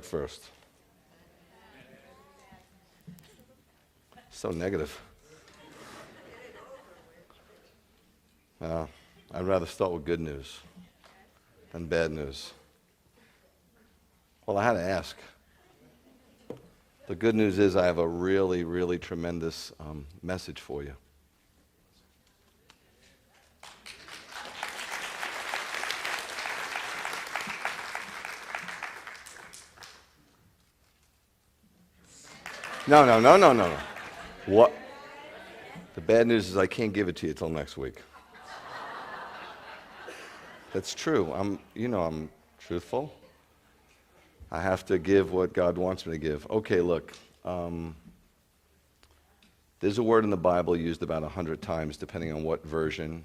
right first. So negative. I'd rather start with good news than bad news. Well, I had to ask. The good news is I have a really, really tremendous message for you. No. What? The bad news is I can't give it to you till next week. That's true. I'm truthful. I have to give what God wants me to give. Okay, look. There's a word in the Bible used about 100 times, depending on what version,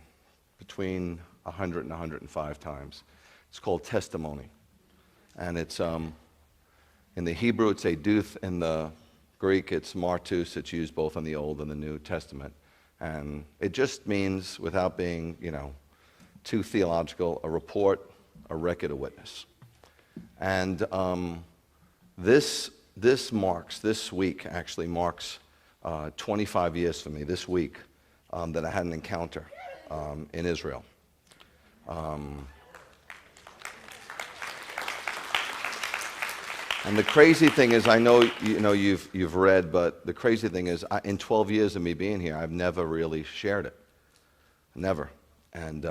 between 100 and 105 times. It's called testimony. And it's, in the Hebrew, it's aduth. In the Greek, it's martus. It's used both in the Old and the New Testament. And it just means, without being, too theological, a report, a record, a witness. And this week actually marks 25 years for me, this week, that I had an encounter in Israel. And the crazy thing is, I know you've read, but the crazy thing is, in 12 years of me being here, I've never really shared it. Never. And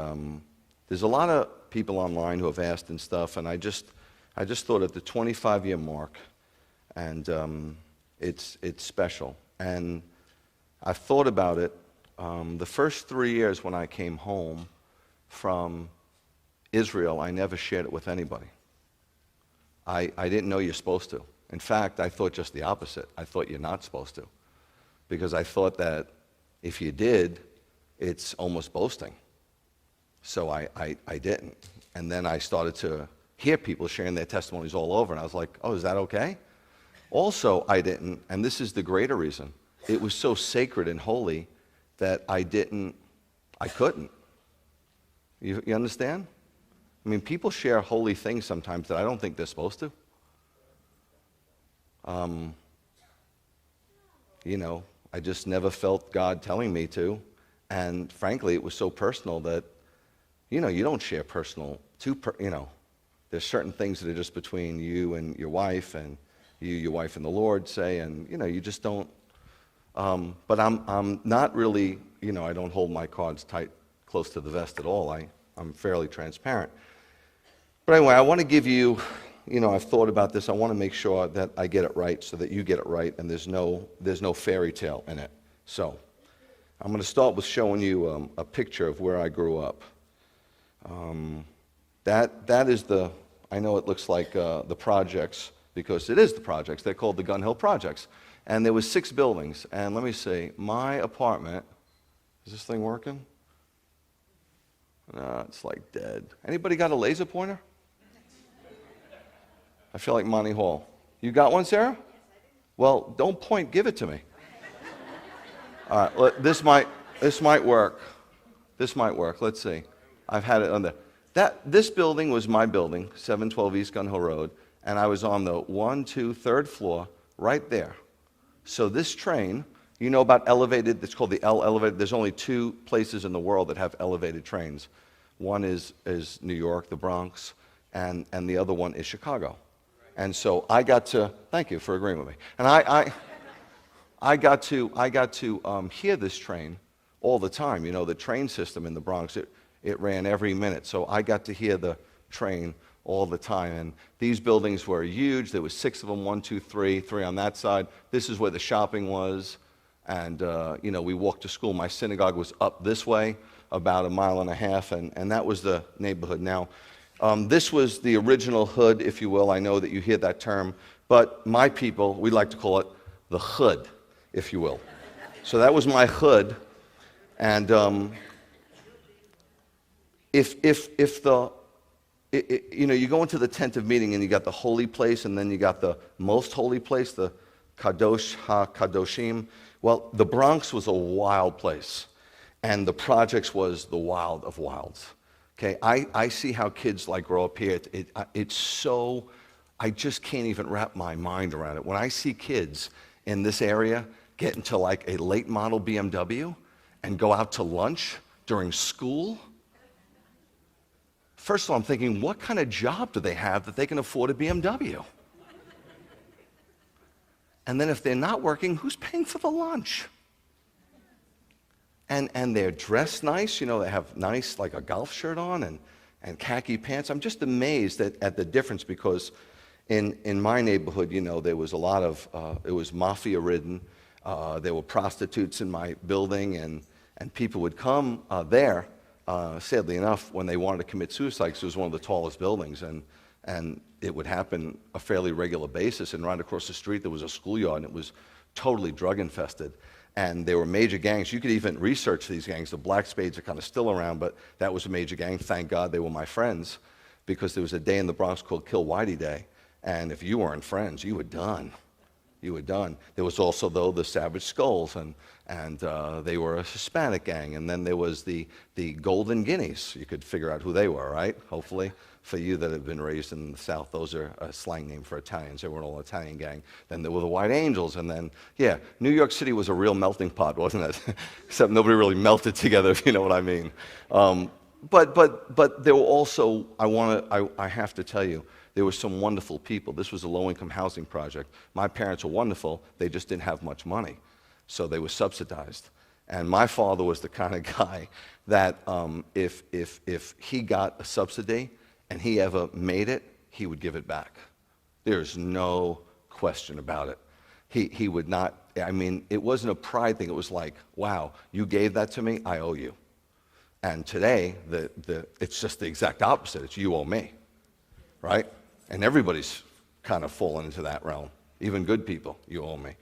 there's a lot of people online who have asked and stuff, and I just thought at the 25-year mark, and it's special. And I've thought about it. The first 3 years when I came home from Israel, I never shared it with anybody. I didn't know you're supposed to. In fact, I thought just the opposite. I thought you're not supposed to. Because I thought that if you did, it's almost boasting. So I didn't. And then I started to hear people sharing their testimonies all over, and I was like, oh, is that okay? Also, I didn't, and this is the greater reason. It was so sacred and holy that I couldn't. You understand? I mean, people share holy things sometimes that I don't think they're supposed to. I just never felt God telling me to. And frankly, it was so personal that, you don't share personal, there's certain things that are just between you and your wife, and your wife and the Lord, say, and, you just don't. But I'm not really, I don't hold my cards tight, close to the vest at all. I'm fairly transparent. But anyway, I want to give you, I've thought about this. I want to make sure that I get it right so that you get it right, and there's no fairy tale in it. So I'm going to start with showing you a picture of where I grew up. That is I know it looks like the projects, because it is the projects. They're called the Gun Hill Projects. And there was 6 buildings. And let me see, my apartment, is this thing working? No, it's like dead. Anybody got a laser pointer? I feel like Monty Hall. You got one, Sarah? Well, don't point, give it to me. All right, this might work. This might work. Let's see. I've had it on there. This building was my building, 712 East Gun Hill Road, and I was on the 3rd floor right there. So this train, you know about elevated, it's called the L elevated. There's only 2 places in the world that have elevated trains. One is New York, the Bronx, and the other one is Chicago. And so I got to, thank you for agreeing with me. And I got to hear this train all the time. The train system in the Bronx, it ran every minute. So I got to hear the train all the time. And these buildings were huge. There was 6 of them, 1, 2, 3 on that side. This is where the shopping was. And, we walked to school. My synagogue was up this way, about 1.5 miles, and that was the neighborhood. Now, this was the original hood, if you will. I know that you hear that term. But my people, we like to call it the hood, if you will. So that was my hood. And you go into the tent of meeting and you got the holy place, and then you got the most holy place, the Kadosh HaKadoshim. Well, the Bronx was a wild place, and the projects was the wild of wilds. Okay, I see how kids grow up here. It's so I just can't even wrap my mind around it. When I see kids in this area get into like a late model BMW and go out to lunch during school, first of all, I'm thinking, what kind of job do they have that they can afford a BMW? And then if they're not working, who's paying for the lunch? And they're dressed nice, they have nice, like a golf shirt on and khaki pants. I'm just amazed at the difference because in my neighborhood, there was a lot of, it was mafia-ridden. There were prostitutes in my building, and people would come there, sadly enough, when they wanted to commit suicide, because it was one of the tallest buildings, and it would happen a fairly regular basis. And right across the street, there was a schoolyard, and it was totally drug-infested. And there were major gangs. You could even research these gangs. The Black Spades are kind of still around, but that was a major gang. Thank God they were my friends, because there was a day in the Bronx called Kill Whitey Day. And if you weren't friends, you were done. You were done. There was also, though, the Savage Skulls, and they were a Hispanic gang. And then there was the Golden Guineas. You could figure out who they were, right? Hopefully. For you that have been raised in the South, those are a slang name for Italians. They were an all Italian gang. Then there were the White Angels, and then, New York City was a real melting pot, wasn't it? Except nobody really melted together, if you know what I mean. But there were also, I have to tell you, there were some wonderful people. This was a low-income housing project. My parents were wonderful. They just didn't have much money, so they were subsidized. And my father was the kind of guy that if he got a subsidy and he ever made it, he would give it back. There's no question about it. He would not, it wasn't a pride thing. It was like, wow, you gave that to me, I owe you. And today, it's just the exact opposite. It's you owe me, right? And everybody's kind of fallen into that realm. Even good people, you owe me.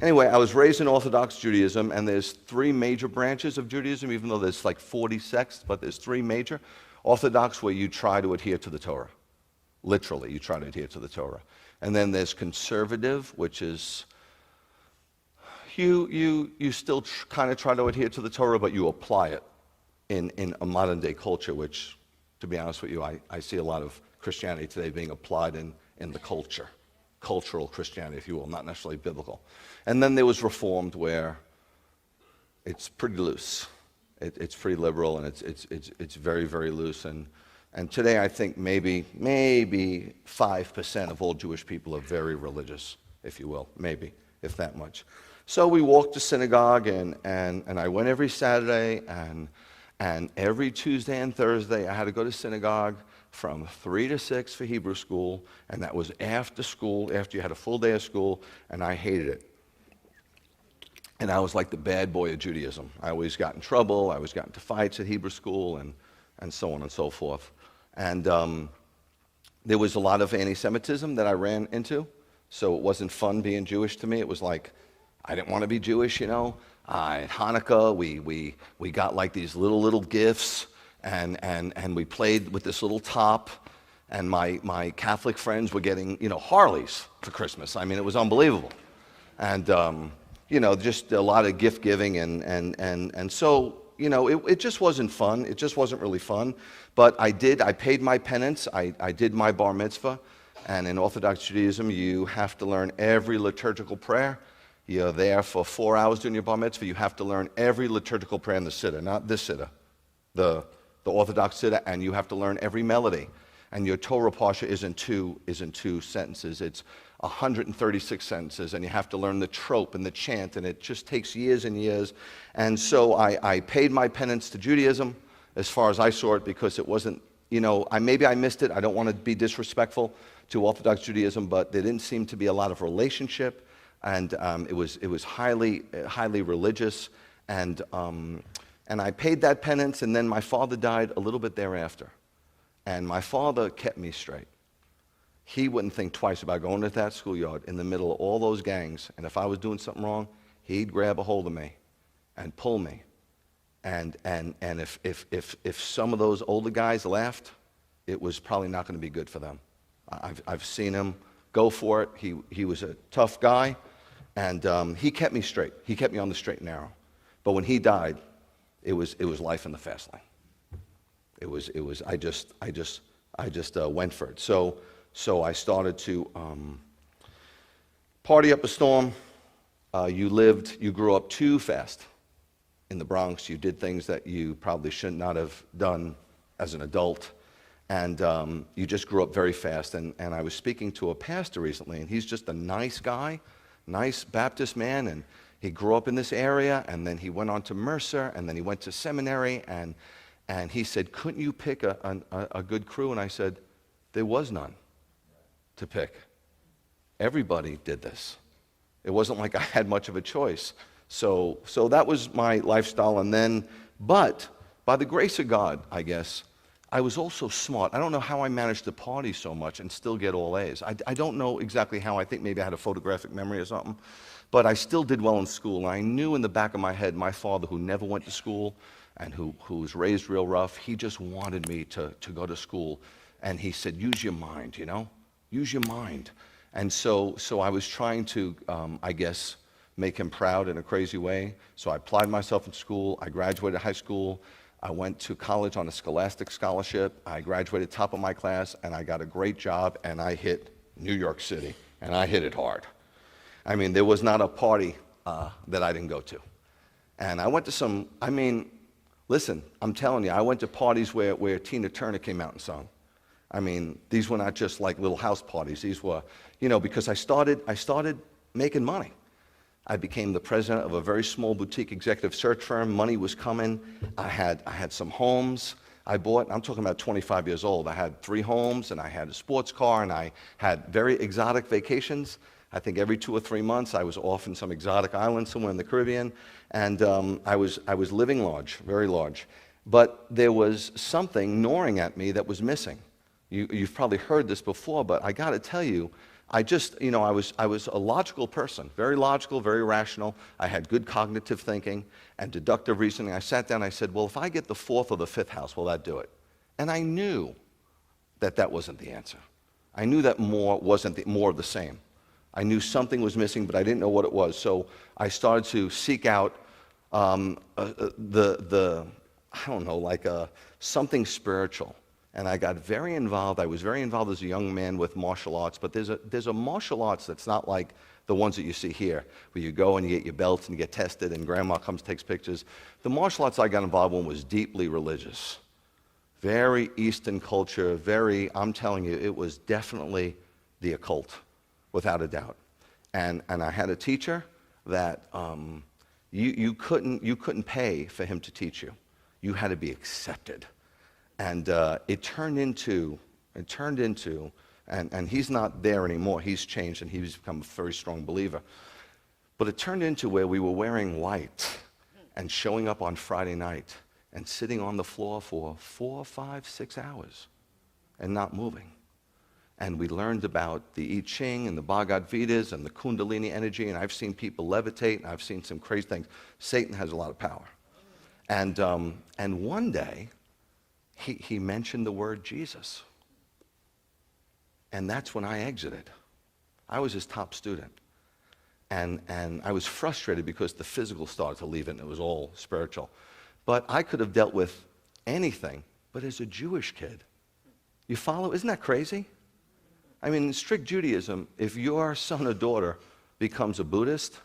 Anyway, I was raised in Orthodox Judaism, and there's 3 major branches of Judaism, even though there's like 40 sects, but there's 3 major. Orthodox, where you try to adhere to the Torah. Literally, you try to adhere to the Torah. And then there's conservative, which is you still kind of try to adhere to the Torah, but you apply it in a modern-day culture, which, to be honest with you, I see a lot of Christianity today being applied in the culture. Cultural Christianity, if you will, not necessarily biblical. And then there was Reformed, where it's pretty loose. It's pretty liberal, and it's very, very loose. And today I think maybe 5% of all Jewish people are very religious, if you will, maybe, if that much. So we walked to synagogue, and I went every Saturday, and every Tuesday and Thursday I had to go to synagogue from 3 to 6 for Hebrew school, and that was after school, after you had a full day of school, and I hated it. And I was like the bad boy of Judaism. I always got in trouble. I always got into fights at Hebrew school, and so on and so forth. And there was a lot of anti-Semitism that I ran into, so it wasn't fun being Jewish to me. It was like, I didn't want to be Jewish, At Hanukkah, we got like these little gifts, and we played with this little top, and my Catholic friends were getting, Harleys for Christmas. It was unbelievable. And, just a lot of gift giving, and so, it just wasn't fun. It just wasn't really fun. But I paid my penance. I did my bar mitzvah. And in Orthodox Judaism, you have to learn every liturgical prayer. You're there for 4 hours doing your bar mitzvah. You have to learn every liturgical prayer in the siddur, not this siddur, the Orthodox siddur, and you have to learn every melody. And your Torah parsha isn't two sentences. It's 136 sentences, and you have to learn the trope and the chant, and it just takes years and years. And so I paid my penance to Judaism, as far as I saw it, because it wasn't, maybe I missed it. I don't want to be disrespectful to Orthodox Judaism, but there didn't seem to be a lot of relationship, and it was highly religious, and I paid that penance, and then my father died a little bit thereafter, and my father kept me straight. He wouldn't think twice about going to that schoolyard in the middle of all those gangs, and if I was doing something wrong, he'd grab a hold of me and pull me. And if some of those older guys laughed, it was probably not going to be good for them. I've seen him go for it. He was a tough guy, and he kept me straight. He kept me on the straight and narrow. But when he died, it was life in the fast lane. I just went for it. So So I started to party up a storm. You grew up too fast in the Bronx. You did things that you probably should not have done as an adult. And you just grew up very fast. And I was speaking to a pastor recently, and he's just a nice guy, nice Baptist man. And he grew up in this area, and then he went on to Mercer, and then he went to seminary. And he said, couldn't you pick a good crew? And I said, there was none to pick. Everybody did this. It wasn't like I had much of a choice. So that was my lifestyle. And then, but by the grace of God, I guess, I was also smart. I don't know how I managed to party so much and still get all A's. I don't know exactly how. I think maybe I had a photographic memory or something. But I still did well in school. And I knew in the back of my head, my father, who never went to school and who was raised real rough, he just wanted me to go to school. And he said, use your mind, use your mind. And so I was trying to, I guess, make him proud in a crazy way. So I applied myself in school. I graduated high school. I went to college on a scholastic scholarship. I graduated top of my class, and I got a great job, and I hit New York City, and I hit it hard. I mean, there was not a party that I didn't go to. And I went to listen, I'm telling you, I went to parties where Tina Turner came out and sung. I mean, these were not just like little house parties. These were, because I started making money. I became the president of a very small boutique executive search firm. Money was coming. I had some homes I bought. I'm talking about 25 years old. I had 3 homes, and I had a sports car, and I had very exotic vacations. I think every 2 or 3 months I was off in some exotic island somewhere in the Caribbean, and I was living large, very large. But there was something gnawing at me that was missing. You've probably heard this before, but I got to tell you, I was a logical person, very logical, very rational. I had good cognitive thinking and deductive reasoning. I sat down and I said, well, if I get the 4th or the 5th house, will that do it? And I knew that wasn't the answer. I knew that more wasn't more of the same. I knew something was missing, but I didn't know what it was. So I started to seek out something spiritual. And I got very involved. I was very involved as a young man with martial arts, but there's a martial arts that's not like the ones that you see here, where you go and you get your belts and you get tested and grandma comes, takes pictures. The martial arts I got involved in was deeply religious, very Eastern culture, I'm telling you, it was definitely the occult, without a doubt. And I had a teacher that you couldn't pay for him to teach you. You had to be accepted. And it turned into, and he's not there anymore. He's changed, and he's become a very strong believer. But it turned into where we were wearing white and showing up on Friday night and sitting on the floor for 4, 5, 6 hours and not moving. And we learned about the I Ching and the Bhagavad Vedas and the Kundalini energy, and I've seen people levitate, and I've seen some crazy things. Satan has a lot of power. And one day, he mentioned the word Jesus. And that's when I exited. I was his top student. And I was frustrated because the physical started to leave it, and it was all spiritual. But I could have dealt with anything, but as a Jewish kid. You follow? Isn't that crazy? I mean, in strict Judaism, if your son or daughter becomes a Buddhist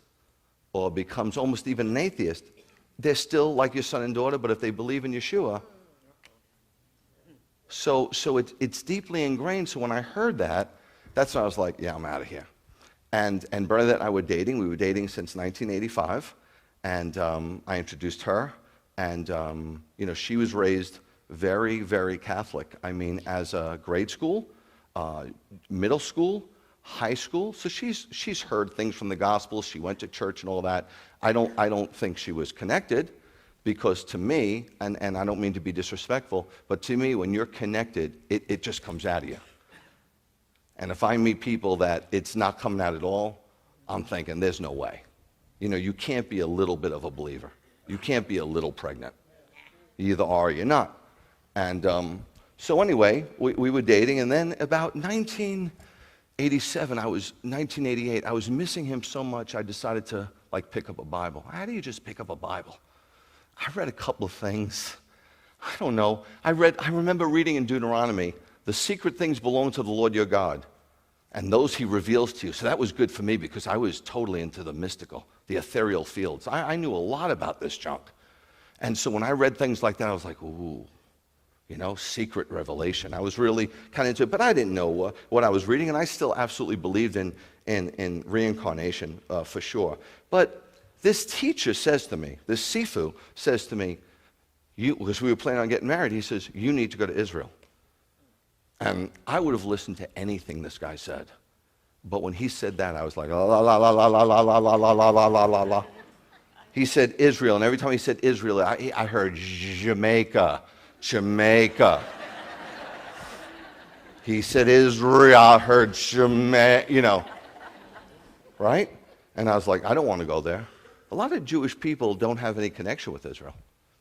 or becomes almost even an atheist, they're still like your son and daughter, but if they believe in Yeshua, so it's deeply ingrained. So when I heard that, that's when I was like, yeah, I'm out of here. And Bernadette and I were dating. We were dating since 1985, and I introduced her. And she was raised very, very Catholic. I mean, as a grade school, middle school, high school. So she's heard things from the gospel. She went to church and all that. I don't think she was connected, because to me, and I don't mean to be disrespectful, but to me, when you're connected, it just comes out of you. And if I meet people that it's not coming out at all, I'm thinking, there's no way. You can't be a little bit of a believer. You can't be a little pregnant. You either are or you're not. And so anyway, we were dating, and then about 1988, I was missing him so much, I decided to pick up a Bible. How do you just pick up a Bible? I read a couple of things. I don't know. I remember reading in Deuteronomy The secret things belong to the Lord your God, and those he reveals to you. So that was good for me because I was totally into the mystical, the ethereal fields. I knew a lot about this junk. And so when I read things like that, I was like, ooh, secret revelation. I was really kind of into it, but I didn't know what I was reading, and I still absolutely believed in reincarnation for sure. But this teacher says to me, this Sifu says to me, because we were planning on getting married, he says, you need to go to Israel. And I would have listened to anything this guy said. But when he said that, I was like, la la la la la la la la la la la la la la. He said Israel, and every time he said Israel, I heard Jamaica. He said Israel, I heard Jamaica, right? And I was like, I don't want to go there. A lot of Jewish people don't have any connection with Israel.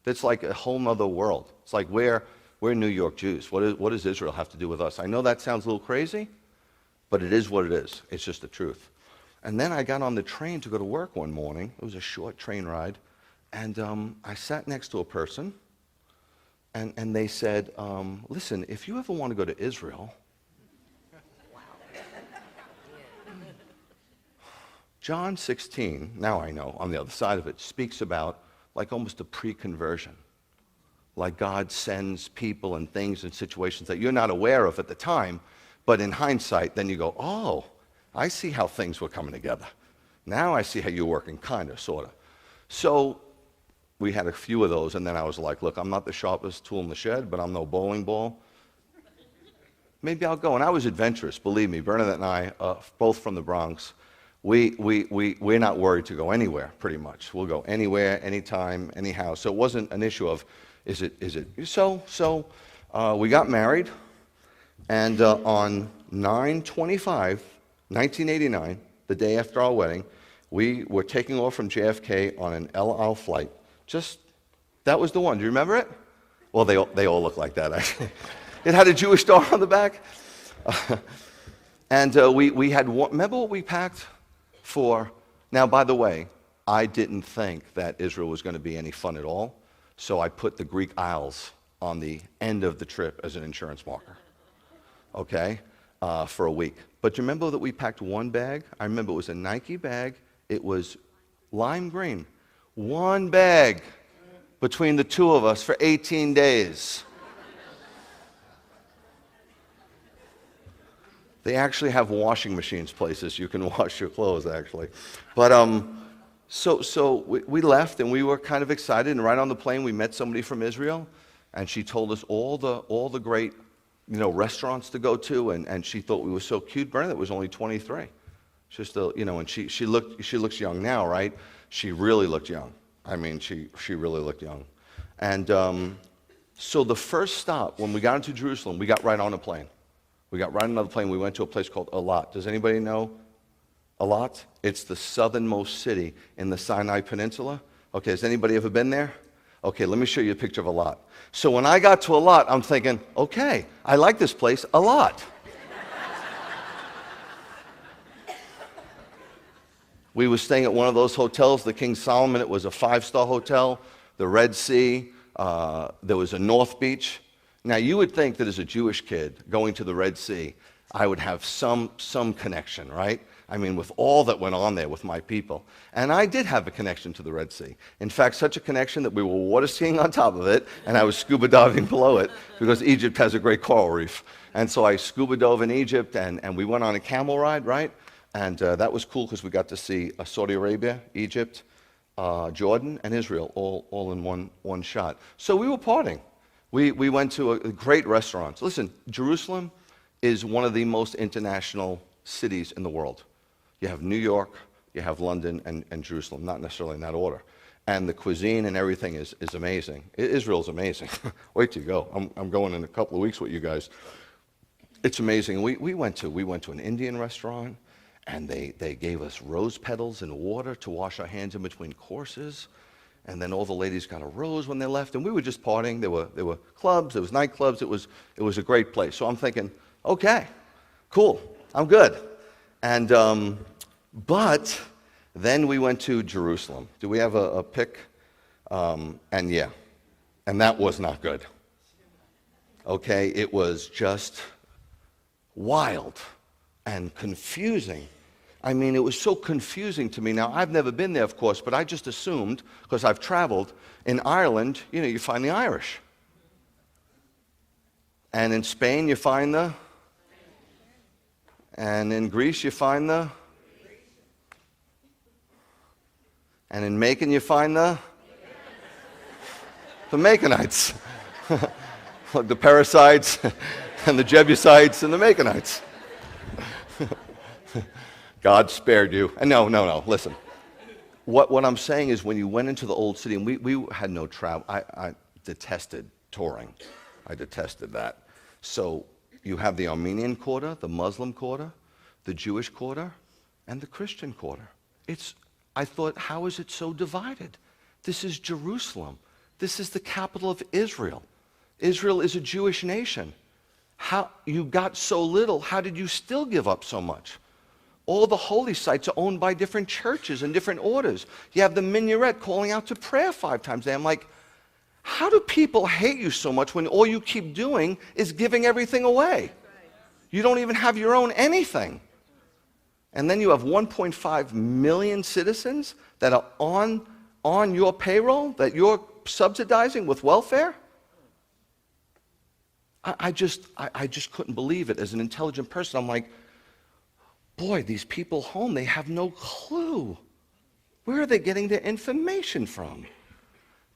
It's like a whole nother world. It's like we're New York Jews. What does Israel have to do with us? I know that sounds a little crazy, but it is what it is. It's just the truth. And then I got on the train to go to work one morning. It was a short train ride. And I sat next to a person, and they said, listen, if you ever want to go to Israel, John 16, now I know, on the other side of it, speaks about like almost a pre-conversion. Like God sends people and things and situations that you're not aware of at the time, but in hindsight, then you go, oh, I see how things were coming together. Now I see how you're working, kind of, sort of. So we had a few of those, and then I was like, look, I'm not the sharpest tool in the shed, but I'm no bowling ball. Maybe I'll go. And I was adventurous, believe me. Bernadette and I, both from the Bronx, we're not worried to go anywhere, pretty much. We'll go anywhere, anytime, anyhow. So it wasn't an issue of, is it? So we got married, and on 9/25/1989, the day after our wedding, we were taking off from JFK on an El Al flight. That was the one. Do you remember it? Well, they all look like that, actually. It had a Jewish star on the back. And we had one, remember what we packed for? Now, by the way, I didn't think that Israel was going to be any fun at all. So I put the Greek Isles on the end of the trip as an insurance marker, okay, for a week. But you remember that we packed one bag? I remember it was a Nike bag. It was lime green. One bag between the two of us for 18 days. They actually have washing machines places. You can wash your clothes, actually. But So we left, and we were kind of excited, and right on the plane we met somebody from Israel, and she told us all the great restaurants to go to, and she thought we were so cute. Bernadette was only 23. Just and she looks young now, right? She really looked young. I mean, she really looked young. And so the first stop, when we got into Jerusalem, we got right on a plane. We got right on another plane. We went to a place called Eilat. Does anybody know Eilat? It's the southernmost city in the Sinai Peninsula. Okay, has anybody ever been there? Okay, let me show you a picture of Eilat. So when I got to Eilat, I'm thinking, okay, I like this place a lot. We were staying at one of those hotels, the King Solomon. It was a 5-star hotel, the Red Sea. There was a North Beach. Now, you would think that as a Jewish kid going to the Red Sea, I would have some connection, right? I mean, with all that went on there with my people. And I did have a connection to the Red Sea. In fact, such a connection that we were water skiing on top of it, and I was scuba diving below it, because Egypt has a great coral reef. And so I scuba dove in Egypt, and we went on a camel ride, right? And that was cool because we got to see Saudi Arabia, Egypt, Jordan, and Israel all in one shot. So we were partying. We went to a great restaurants. Listen, Jerusalem is one of the most international cities in the world. You have New York, you have London, and Jerusalem, not necessarily in that order. And the cuisine and everything is amazing. Israel's amazing. Wait till you go. I'm going in a couple of weeks with you guys. It's amazing. We went to an Indian restaurant, and they gave us rose petals and water to wash our hands in between courses. And then all the ladies got a rose when they left, and we were just partying. There were clubs, there was nightclubs. It was a great place. So I'm thinking, okay, cool, I'm good. And but then we went to Jerusalem. Do we have a pic? And that was not good. Okay, it was just wild and confusing. I mean, it was so confusing to me. Now, I've never been there, of course, but I just assumed, because I've traveled, in Ireland, you find the Irish. And in Spain, you find the... And in Greece, you find the... And in Macon, you find the Maconites. Like the Perizzites and the Jebusites and the Maconites. God spared you. And no, listen. What I'm saying is when you went into the old city, and we had no travel. I detested touring. I detested that. So you have the Armenian quarter, the Muslim quarter, the Jewish quarter, and the Christian quarter. I thought, how is it so divided? This is Jerusalem. This is the capital of Israel. Israel is a Jewish nation. How you got so little, how did you still give up so much? All the holy sites are owned by different churches and different orders. You have the minaret calling out to prayer 5 times a day. I'm like, how do people hate you so much when all you keep doing is giving everything away? You don't even have your own anything. And then you have 1.5 million citizens that are on your payroll, that you're subsidizing with welfare? I just couldn't believe it. As an intelligent person, I'm like, boy, these people home, they have no clue. Where are they getting their information from?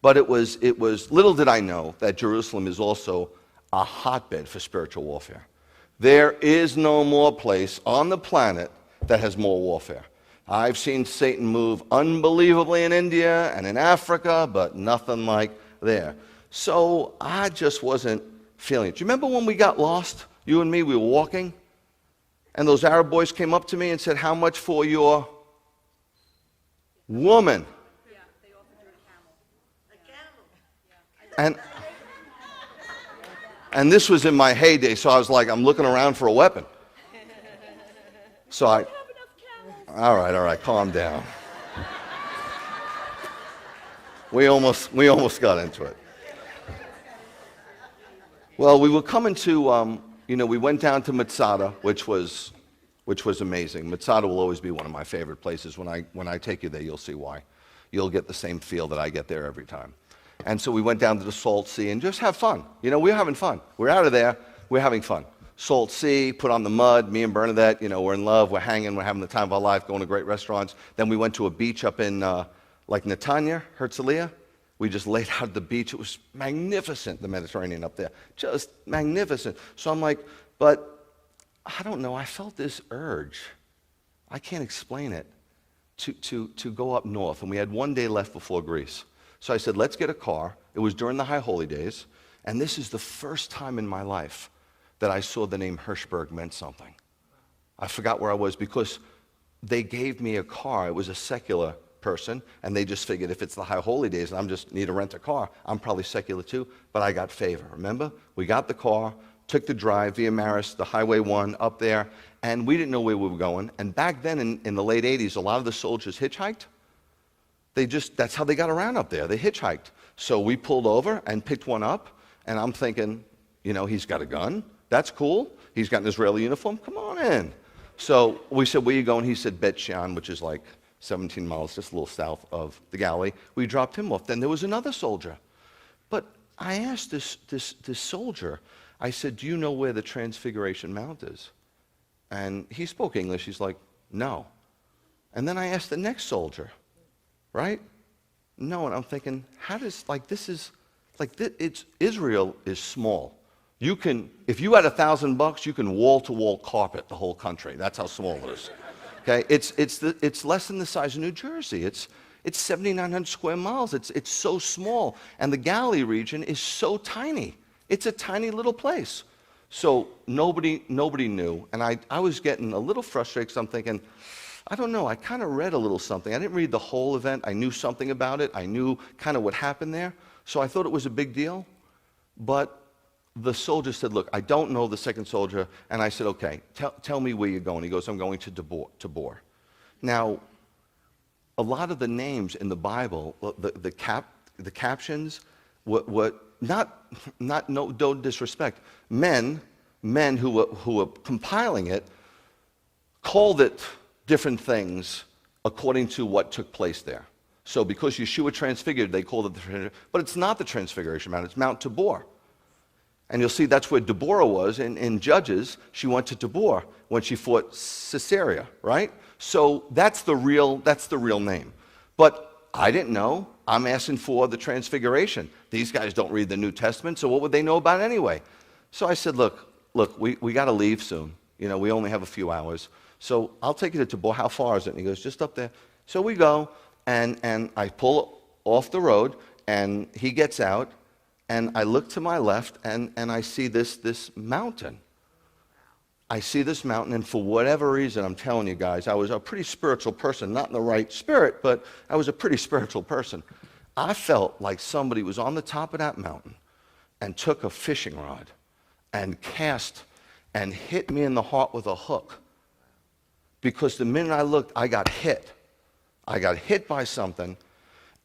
But it was little did I know that Jerusalem is also a hotbed for spiritual warfare. There is no more place on the planet that has more warfare. I've seen Satan move unbelievably in India and in Africa, but nothing like there. So I just wasn't feeling it. Do you remember when we got lost, you and me, we were walking, and those Arab boys came up to me and said, how much for your woman? Yeah, they offered her a camel. And this was in my heyday, so I was like, I'm looking around for a weapon. So all right, calm down. We almost got into it. Well, we were coming to, we went down to Masada, which was amazing. Masada will always be one of my favorite places. When I take you there, you'll see why. You'll get the same feel that I get there every time. And so we went down to the Salt Sea and just have fun. We're having fun. We're out of there. We're having fun. Salt Sea, put on the mud. Me and Bernadette, we're in love. We're hanging. We're having the time of our life, going to great restaurants. Then we went to a beach up in Netanya, Herzliya. We just laid out at the beach. It was magnificent, the Mediterranean up there. Just magnificent. So I'm like, but I don't know. I felt this urge. I can't explain it. To go up north. And we had 1 day left before Greece. So I said, let's get a car. It was during the High Holy Days. And this is the first time in my life that I saw the name Hershberg meant something. I forgot where I was because they gave me a car. It was a secular person, and they just figured if it's the High Holy Days and I just need to rent a car, I'm probably secular too, but I got favor. Remember? We got the car, took the drive via Maris, the Highway 1 up there, and we didn't know where we were going. And back then in the late 80s, a lot of the soldiers hitchhiked. That's how they got around up there. They hitchhiked. So we pulled over and picked one up, and I'm thinking, he's got a gun. That's cool. He's got an Israeli uniform. Come on in. So we said, where are you going? He said, Bet Shean, which is like 17 miles, just a little south of the Galilee. We dropped him off. Then there was another soldier. But I asked this soldier, I said, do you know where the Transfiguration Mount is? And he spoke English. He's like, no. And then I asked the next soldier, right? No. And I'm thinking, Israel is small. If you had $1,000, you can wall-to-wall carpet the whole country. That's how small it is. Okay, it's less than the size of New Jersey. It's 7,900 square miles. It's so small, and the Galilee region is so tiny. It's a tiny little place. So nobody knew, and I was getting a little frustrated because I'm thinking, I don't know. I kind of read a little something. I didn't read the whole event. I knew something about it. I knew kind of what happened there. So I thought it was a big deal, but the soldier said, look, I don't know the second soldier. And I said, okay, tell me where you're going. He goes, I'm going to Tabor. Now, a lot of the names in the Bible, the captions, don't disrespect. Men men who were compiling it called it different things according to what took place there. So because Yeshua transfigured, they called it but it's not the Transfiguration Mount, it's Mount Tabor. And you'll see that's where Deborah was in Judges. She went to Tabor when she fought Sisera, right? So that's the real name. But I didn't know. I'm asking for the Transfiguration. These guys don't read the New Testament, so what would they know about it anyway? So I said, look, we got to leave soon. You know, we only have a few hours. So I'll take you to Tabor. How far is it? And he goes, just up there. So we go, and I pull off the road, and he gets out, and I look to my left, and I see this mountain. I see this mountain, and for whatever reason, I'm telling you guys, I was a pretty spiritual person, not in the right spirit, but I was a pretty spiritual person. I felt like somebody was on the top of that mountain and took a fishing rod and cast and hit me in the heart with a hook. Because the minute I looked, I got hit. I got hit by something,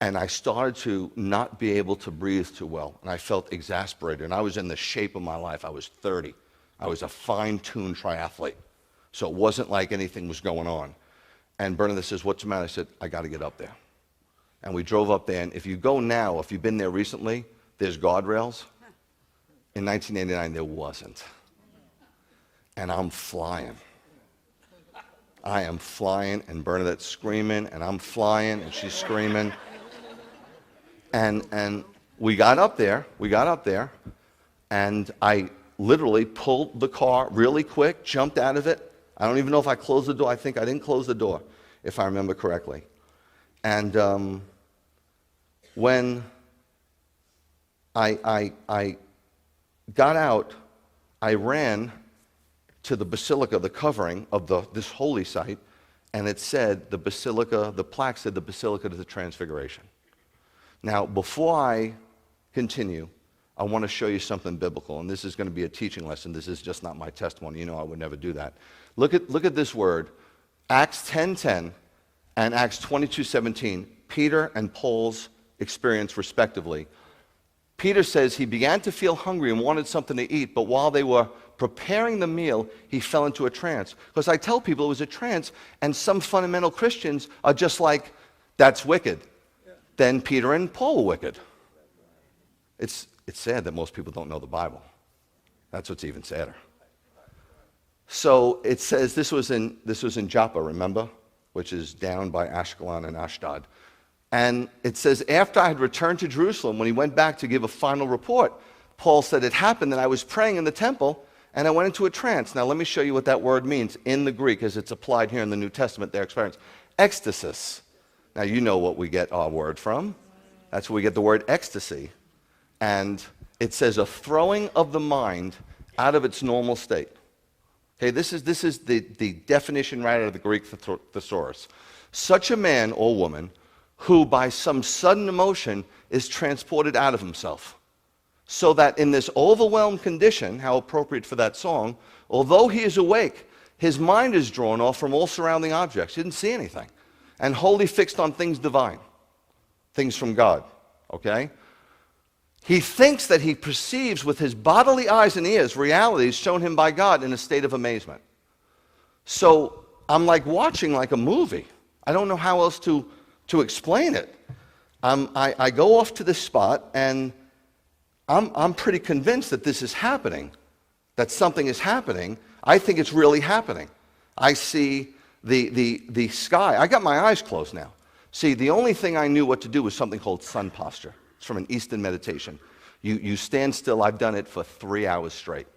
and I started to not be able to breathe too well, and I felt exasperated, and I was in the shape of my life. I was 30. I was a fine-tuned triathlete, so it wasn't like anything was going on. And Bernadette says, what's the matter? I said, I got to get up there. And we drove up there, and if you go now, if you've been there recently, there's guardrails. In 1989, there wasn't. And I'm flying. I am flying, and Bernadette's screaming, and I'm flying, and she's screaming. And we got up there, and I literally pulled the car really quick, jumped out of it. I don't even know if I closed the door. I think I didn't close the door, if I remember correctly. And when I got out, I ran to the basilica, the covering of this holy site, and it said the plaque said the Basilica of the Transfiguration. Now, before I continue, I want to show you something biblical, and this is going to be a teaching lesson. This is just not my testimony. You know I would never do that. Look at this word, Acts 10:10 and Acts 22:17, Peter and Paul's experience respectively. Peter says he began to feel hungry and wanted something to eat, but while they were preparing the meal, he fell into a trance. Because I tell people it was a trance, and some fundamental Christians are just like, that's wicked. Then Peter and Paul were wicked. It's sad that most people don't know the Bible. That's what's even sadder. So it says this was in Joppa, remember, which is down by Ashkelon and Ashdod. And it says, after I had returned to Jerusalem, when he went back to give a final report, Paul said, it happened that I was praying in the temple, and I went into a trance. Now let me show you what that word means in the Greek, as it's applied here in the New Testament, their experience. Ecstasis. Now you know what we get our word from. That's where we get the word ecstasy. And it says a throwing of the mind out of its normal state. Okay, this is the definition right out of the Greek thesaurus. Such a man or woman who by some sudden emotion is transported out of himself. So that in this overwhelmed condition, how appropriate for that song, although he is awake, his mind is drawn off from all surrounding objects. He didn't see anything. And wholly fixed on things divine, things from God, okay? He thinks that he perceives with his bodily eyes and ears realities shown him by God in a state of amazement. So I'm like watching like a movie. I don't know how else to explain it. I go off to this spot, and I'm pretty convinced that this is happening, that something is happening. I think it's really happening. I see the sky. I got my eyes closed now. See, the only thing I knew what to do was something called sun posture. It's from an Eastern meditation. You stand still. I've done it for 3 hours straight.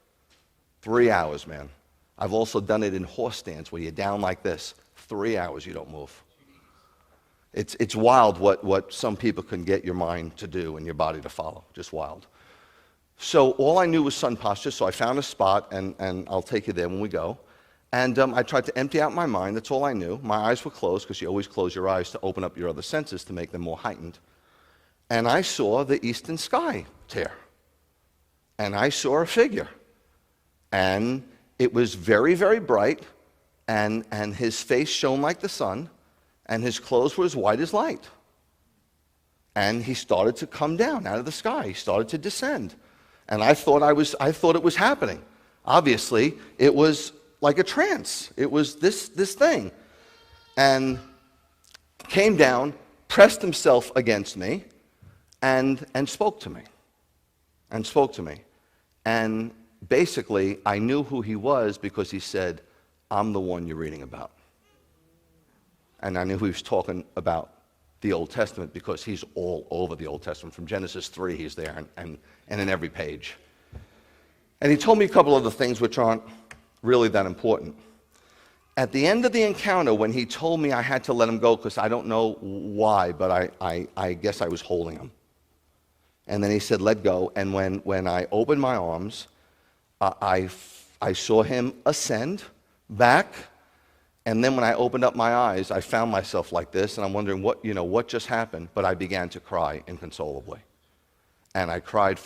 3 hours, man. I've also done it in horse stands where you're down like this. 3 hours, you don't move. It's wild what some people can get your mind to do and your body to follow. Just wild. So all I knew was sun posture, so I found a spot, and I'll take you there when we go. And I tried to empty out my mind. That's all I knew. My eyes were closed, because you always close your eyes to open up your other senses to make them more heightened. And I saw the eastern sky tear. And I saw a figure. And it was very, very bright, and his face shone like the sun, and his clothes were as white as light. And he started to come down out of the sky. He started to descend. And I thought it was happening. Obviously, it was like a trance. It was this thing. And came down, pressed himself against me, and spoke to me. And spoke to me. And basically, I knew who he was because he said, I'm the one you're reading about. And I knew he was talking about the Old Testament because he's all over the Old Testament. From Genesis 3, he's there, and in every page. And he told me a couple other things which aren't really that important. At the end of the encounter, when he told me I had to let him go, because I don't know why, but I guess I was holding him. And then he said, let go. And when I opened my arms, I saw him ascend back. And then when I opened up my eyes, I found myself like this, and I'm wondering what just happened. But I began to cry inconsolably. And I cried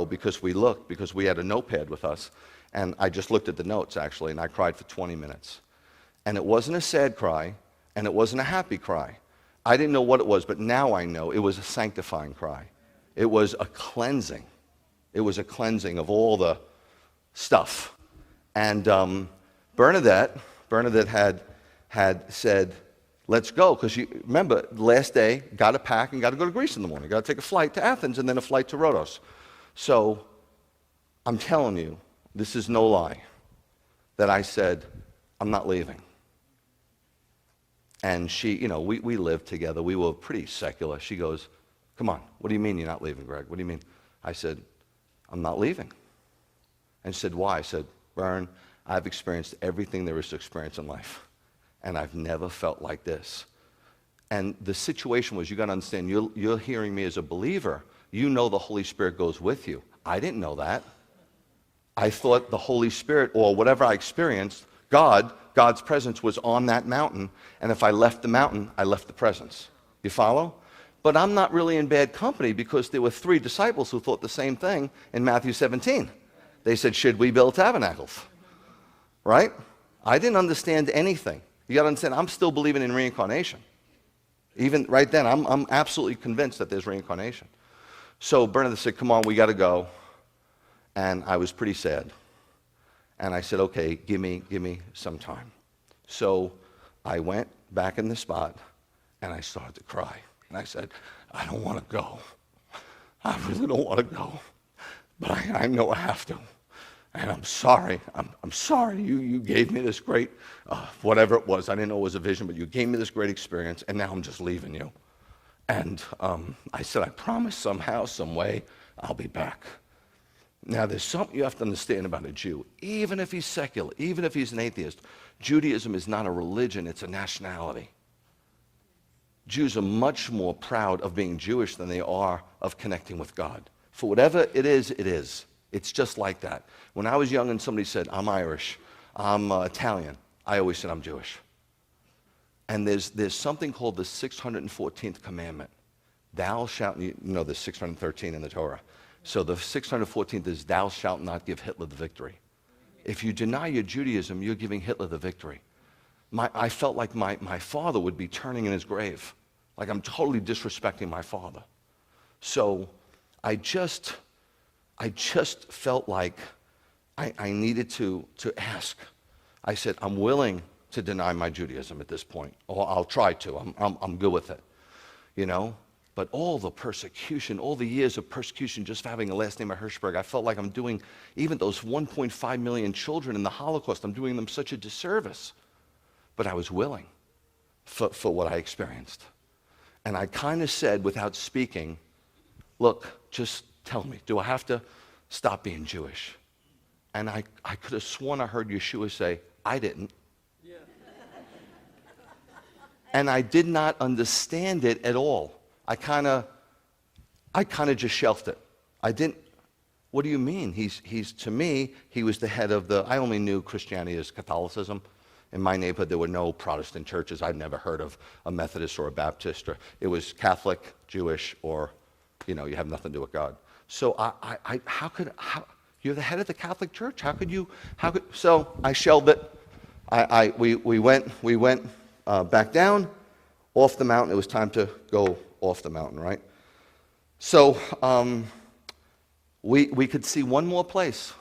because we had a notepad with us. And I just looked at the notes, actually, and I cried for 20 minutes. And it wasn't a sad cry, and it wasn't a happy cry. I didn't know what it was, but now I know it was a sanctifying cry. It was a cleansing. It was a cleansing of all the stuff. And Bernadette had said, let's go. Because you remember, last day, got to pack and got to go to Greece in the morning. Got to take a flight to Athens and then a flight to Rhodos. So I'm telling you, this is no lie, that I said, I'm not leaving. And she, we lived together. We were pretty secular. She goes, come on, what do you mean you're not leaving, Greg? What do you mean? I said, I'm not leaving. And she said, why? I said, Vern, I've experienced everything there is to experience in life, and I've never felt like this. And the situation was, you got to understand, you're hearing me as a believer. You know the Holy Spirit goes with you. I didn't know that. I thought the Holy Spirit, or whatever I experienced, God's presence was on that mountain, and if I left the mountain, I left the presence. You follow? But I'm not really in bad company because there were 3 disciples who thought the same thing in Matthew 17. They said, should we build tabernacles? Right? I didn't understand anything. You got to understand, I'm still believing in reincarnation. Even right then, I'm absolutely convinced that there's reincarnation. So Bernadette said, come on, we got to go. And I was pretty sad. And I said, okay, give me some time. So I went back in the spot, and I started to cry. And I said, I don't want to go. I really don't want to go. But I know I have to. And I'm sorry. I'm sorry. You gave me this great, whatever it was. I didn't know it was a vision, but you gave me this great experience, and now I'm just leaving you. And I said, I promise somehow, some way, I'll be back. Now, there's something you have to understand about a Jew. Even if he's secular, even if he's an atheist, Judaism is not a religion, it's a nationality. Jews are much more proud of being Jewish than they are of connecting with God. For whatever it is, it is. It's just like that. When I was young and somebody said, I'm Irish, I'm Italian, I always said I'm Jewish. And there's something called the 614th commandment. Thou shalt, there's 613 in the Torah. So the 614th is, thou shalt not give Hitler the victory. If you deny your Judaism, you're giving Hitler the victory. I felt like my father would be turning in his grave. Like I'm totally disrespecting my father. So I just felt like I needed to ask. I said, I'm willing to deny my Judaism at this point. Or I'll try to. I'm good with it. But all the persecution, all the years of persecution just for having a last name of Hershberg, I felt like I'm doing, even those 1.5 million children in the Holocaust, I'm doing them such a disservice. But I was willing for what I experienced. And I kind of said, without speaking, look, just tell me, do I have to stop being Jewish? And I could have sworn I heard Yeshua say, I didn't. Yeah. And I did not understand it at all. I kind of just shelved it. I didn't. What do you mean? He's to me, he was the head of I only knew Christianity as Catholicism. In my neighborhood, there were no Protestant churches. I'd never heard of a Methodist or a Baptist. It was Catholic, Jewish, or, you have nothing to do with God. So you're the head of the Catholic Church. So I shelved it. We went back down, off the mountain. It was time to go off the mountain, right? So we could see one more place.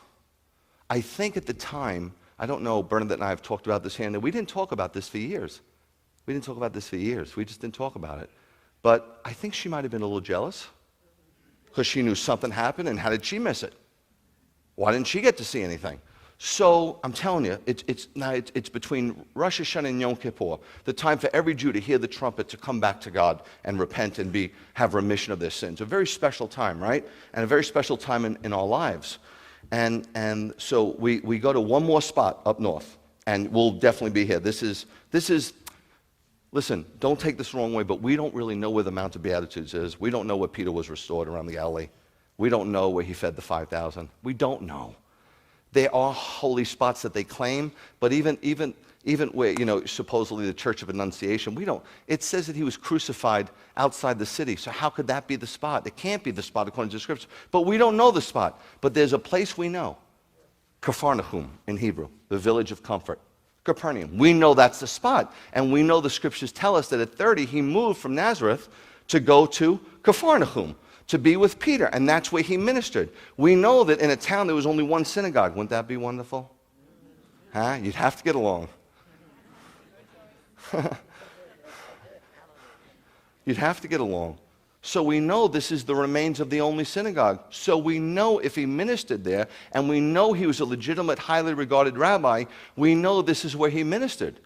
I think at the time, I don't know, Bernadette and I have talked about this here and there. We didn't talk about this for years. We didn't talk about this for years. We just didn't talk about it. But I think she might have been a little jealous because she knew something happened, and how did she miss it? Why didn't she get to see anything? So I'm telling you, it's between Rosh Hashanah and Yom Kippur, the time for every Jew to hear the trumpet, to come back to God and repent and have remission of their sins. A very special time, right? And a very special time in our lives. And so we go to one more spot up north, and we'll definitely be here. This is, listen, don't take this the wrong way, but we don't really know where the Mount of Beatitudes is. We don't know where Peter was restored around the Galilee. We don't know where he fed the 5,000. We don't know. There are holy spots that they claim, but even where, supposedly the Church of Annunciation, we don't. It says that he was crucified outside the city. So how could that be the spot? It can't be the spot according to the Scripture. But we don't know the spot. But there's a place we know. Capharnaum in Hebrew, the village of comfort. Capernaum. We know that's the spot. And we know the Scriptures tell us that at 30, he moved from Nazareth to go to Capharnaum, to be with Peter, and that's where he ministered. We know that in a town there was only one synagogue. Wouldn't that be wonderful? Huh? You'd have to get along. You'd have to get along. So we know this is the remains of the only synagogue. So we know if he ministered there, and we know he was a legitimate, highly regarded rabbi, we know this is where he ministered.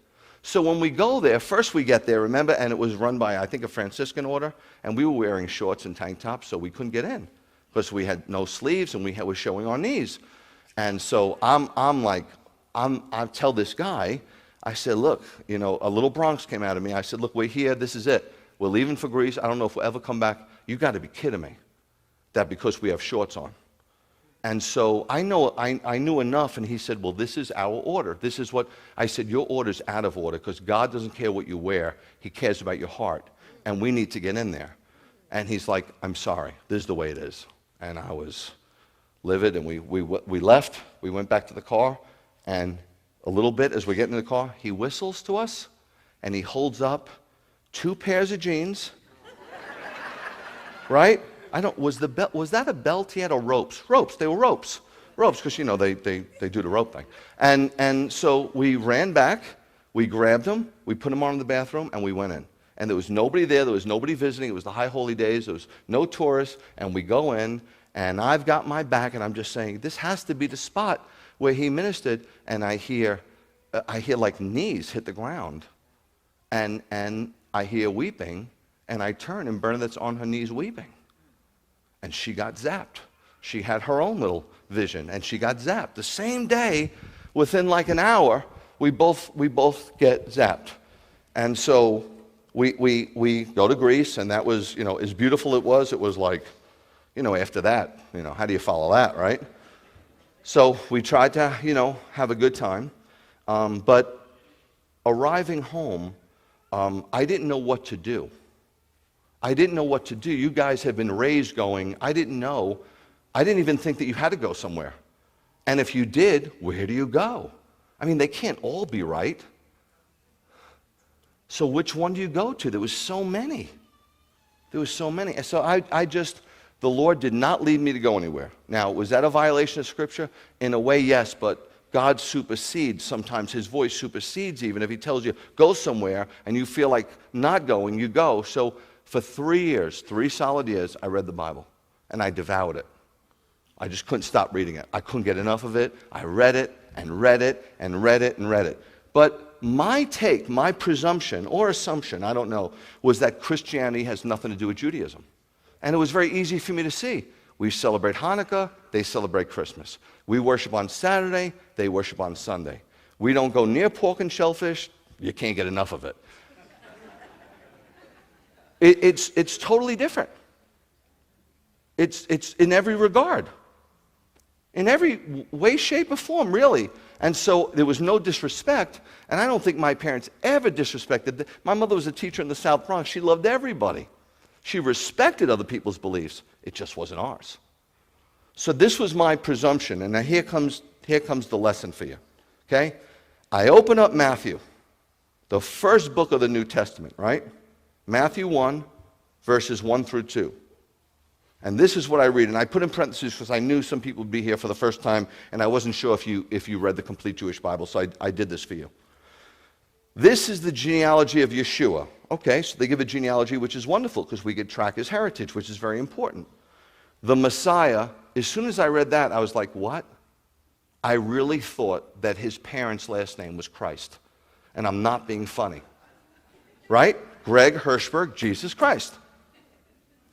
So when we go there, first we get there, remember, and it was run by, I think, a Franciscan order, and we were wearing shorts and tank tops, so we couldn't get in because we had no sleeves and we were showing our knees. And so I tell this guy, I said, look, a little Bronx came out of me. I said, look, we're here. This is it. We're leaving for Greece. I don't know if we'll ever come back. You got to be kidding me that because we have shorts on. And so I knew enough, and he said, well, this is our order. This is what, I said, your order's out of order because God doesn't care what you wear. He cares about your heart, and we need to get in there. And he's like, I'm sorry, this is the way it is. And I was livid, and we left. We went back to the car, and a little bit as we get in the car, he whistles to us, and he holds up 2 pairs of jeans, right? Was that a belt he had, or ropes? Ropes, they were ropes. Ropes, because, they do the rope thing. And so we ran back, we grabbed him, we put him on in the bathroom, and we went in. And there was nobody there, there was nobody visiting, it was the high holy days, there was no tourists, and we go in, and I've got my back, and I'm just saying, this has to be the spot where he ministered, and I hear like knees hit the ground, and I hear weeping, and I turn, and Bernadette's on her knees weeping. And she got zapped. She had her own little vision, and she got zapped. The same day, within like an hour, we both get zapped. And so we go to Greece, and that was, as beautiful it was like, after that, how do you follow that, right? So we tried to, have a good time. But arriving home, I didn't know what to do. I didn't know what to do. You guys have been raised going, I didn't know. I didn't even think that you had to go somewhere. And if you did, where do you go? I mean, they can't all be right. So which one do you go to? There was so many. And so the Lord did not lead me to go anywhere. Now, was that a violation of Scripture? In a way, yes, but God supersedes. Sometimes his voice supersedes even. If he tells you, go somewhere, and you feel like not going, you go. So for 3 solid years, I read the Bible, and I devoured it. I just couldn't stop reading it. I couldn't get enough of it. I read it, and read it, and read it, and read it. But my take, my presumption, or assumption, I don't know, was that Christianity has nothing to do with Judaism. And it was very easy for me to see. We celebrate Hanukkah, they celebrate Christmas. We worship on Saturday, they worship on Sunday. We don't go near pork and shellfish, you can't get enough of it. It's totally different. It's in every regard. In every way, shape, or form, really. And so there was no disrespect, and I don't think my parents ever disrespected. My mother was a teacher in the South Bronx. She loved everybody. She respected other people's beliefs. It just wasn't ours. So this was my presumption, and now here comes the lesson for you. Okay? I open up Matthew, the first book of the New Testament, right? Matthew 1, verses 1 through 2. And this is what I read, and I put in parentheses because I knew some people would be here for the first time, and I wasn't sure if you read the complete Jewish Bible, so I did this for you. This is the genealogy of Yeshua. Okay, so they give a genealogy, which is wonderful because we could track his heritage, which is very important. The Messiah, as soon as I read that, I was like, what? I really thought that his parents' last name was Christ. And I'm not being funny. Right? Greg Hershberg, Jesus Christ.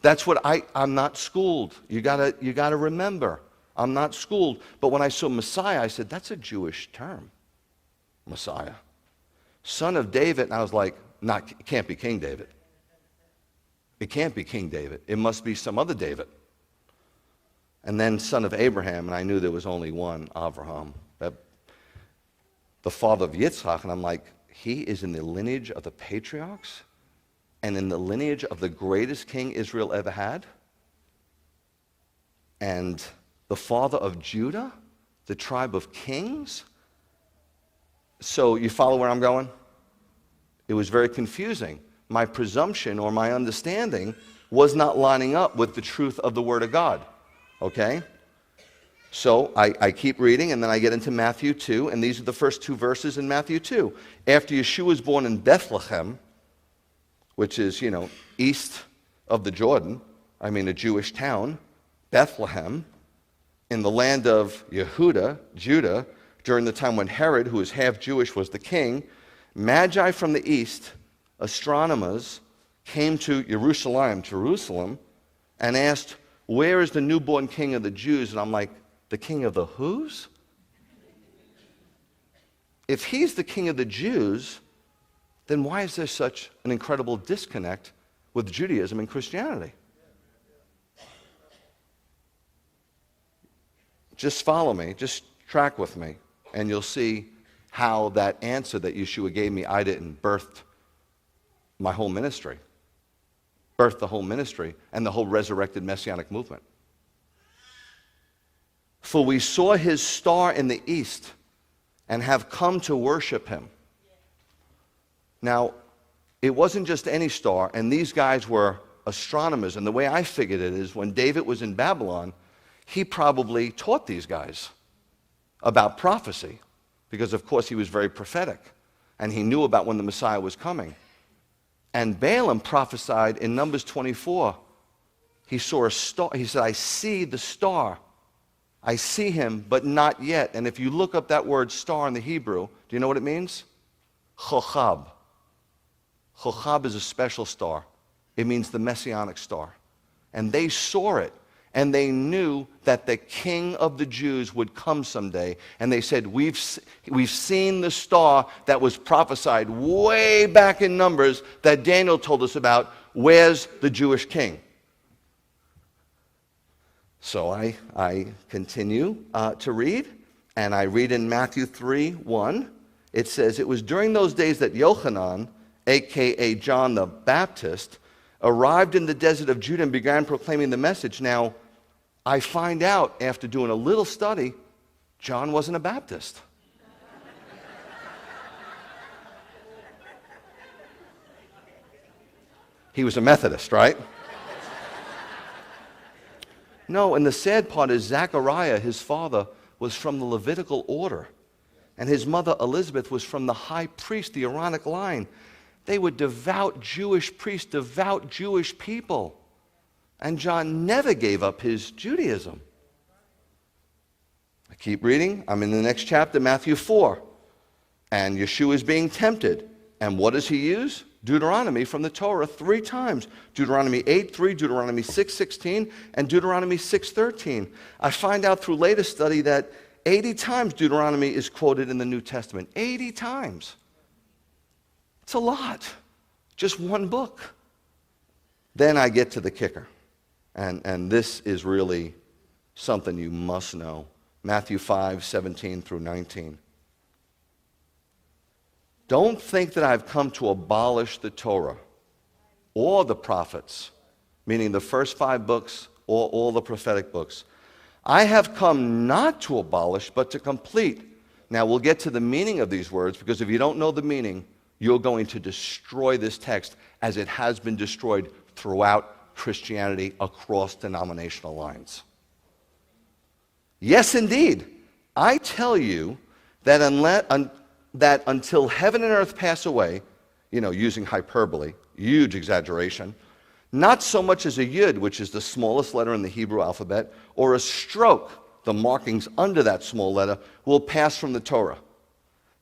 That's what I'm not schooled. You gotta remember. I'm not schooled. But when I saw Messiah, I said, that's a Jewish term. Messiah. Son of David, and I was like, it can't be King David. It can't be King David. It must be some other David. And then son of Abraham, and I knew there was only one, Avraham, the father of Yitzchak, and I'm like, he is in the lineage of the patriarchs and in the lineage of the greatest king Israel ever had, and the father of Judah, the tribe of kings. So you follow where I'm going? It was very confusing. My presumption or my understanding was not lining up with the truth of the Word of God. Okay? So I keep reading, and then I get into Matthew 2, and these are the first two verses in Matthew 2. After Yeshua was born in Bethlehem, which is, east of the Jordan, a Jewish town, Bethlehem, in the land of Yehuda, Judah, during the time when Herod, who is half Jewish, was the king, Magi from the east, astronomers, came to Jerusalem, and asked, where is the newborn king of the Jews? And I'm like, the king of the whos? If he's the king of the Jews, then why is there such an incredible disconnect with Judaism and Christianity? Just follow me, just track with me, and you'll see how that answer that Yeshua gave me, I didn't, birthed my whole ministry. Birthed the whole ministry and the whole resurrected messianic movement. For we saw his star in the east and have come to worship him. Now, it wasn't just any star, and these guys were astronomers, and the way I figured it is when David was in Babylon, he probably taught these guys about prophecy, because of course he was very prophetic, and he knew about when the Messiah was coming. And Balaam prophesied in Numbers 24. He saw a star. He said, I see the star. I see him, but not yet. And if you look up that word star in the Hebrew, do you know what it means? Chochab. Chochab is a special star. It means the messianic star. And they saw it. And they knew that the king of the Jews would come someday. And they said, we've seen the star that was prophesied way back in Numbers that Daniel told us about. Where's the Jewish king? So I continue to read. And I read in Matthew 3:1. It says, it was during those days that Yochanan, a.k.a. John the Baptist, arrived in the desert of Judah and began proclaiming the message. Now, I find out after doing a little study, John wasn't a Baptist. He was a Methodist, right? No, and the sad part is Zechariah, his father, was from the Levitical order. And his mother, Elizabeth, was from the high priest, the Aaronic line. They were devout Jewish priests, devout Jewish people. And John never gave up his Judaism. I keep reading. I'm in the next chapter, Matthew 4. And Yeshua is being tempted. And what does he use? Deuteronomy from the Torah 3 times. Deuteronomy 8:3, Deuteronomy 6:16, and Deuteronomy 6:13. I find out through later study that 80 times Deuteronomy is quoted in the New Testament. 80 times. It's a lot. Just one book. Then I get to the kicker. And this is really something you must know. Matthew 5:17 through 19. Don't think that I've come to abolish the Torah or the prophets, meaning the first 5 books or all the prophetic books. I have come not to abolish, but to complete. Now, we'll get to the meaning of these words, because if you don't know the meaning, you're going to destroy this text as it has been destroyed throughout Christianity across denominational lines. Yes, indeed. I tell you that that until heaven and earth pass away, using hyperbole, huge exaggeration, not so much as a yud, which is the smallest letter in the Hebrew alphabet, or a stroke, the markings under that small letter, will pass from the Torah.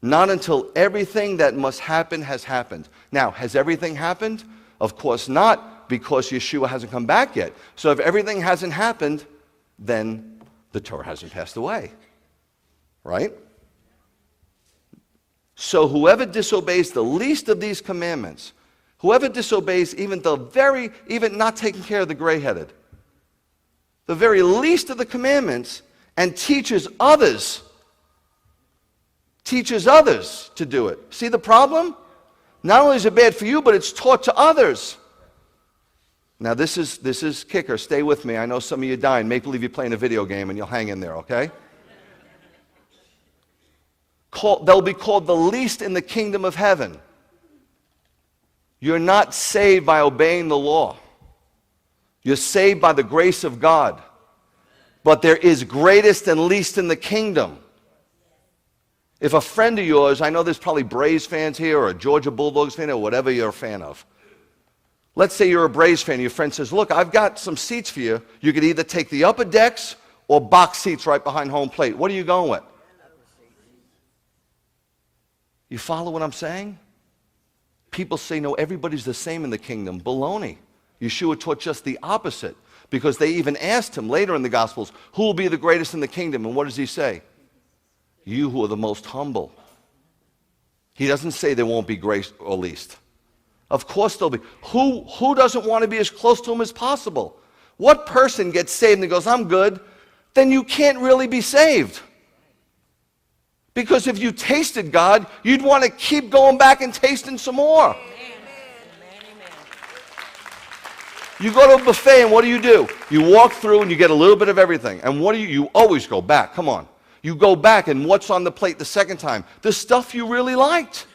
Not until everything that must happen has happened. Now, has everything happened? Of course not, because Yeshua hasn't come back yet. So if everything hasn't happened, then the Torah hasn't passed away. Right? So whoever disobeys the least of these commandments, whoever disobeys even not taking care of the gray-headed, the very least of the commandments, and teaches others to do it. See the problem? Not only is it bad for you, but it's taught to others. Now this is kicker. Stay with me. I know some of you are dying. Make believe you're playing a video game and you'll hang in there, okay? They'll be called the least in the kingdom of heaven. You're not saved by obeying the law. You're saved by the grace of God. But there is greatest and least in the kingdom. If a friend of yours, I know there's probably Braves fans here or a Georgia Bulldogs fan or whatever you're a fan of. Let's say you're a Braves fan. Your friend says, look, I've got some seats for you. You could either take the upper decks or box seats right behind home plate. What are you going with? You follow what I'm saying? People say, no, everybody's the same in the kingdom. Baloney. Yeshua taught just the opposite, because they even asked him later in the Gospels, who will be the greatest in the kingdom? And what does he say? You who are the most humble. He doesn't say there won't be great or least. Of course there'll be. Who doesn't want to be as close to him as possible? What person gets saved and goes, I'm good? Then you can't really be saved. Because if you tasted God, you'd want to keep going back and tasting some more. You go to a buffet and what do? You walk through and you get a little bit of everything. And what do you always go back. Come on. You go back and what's on the plate the second time? The stuff you really liked.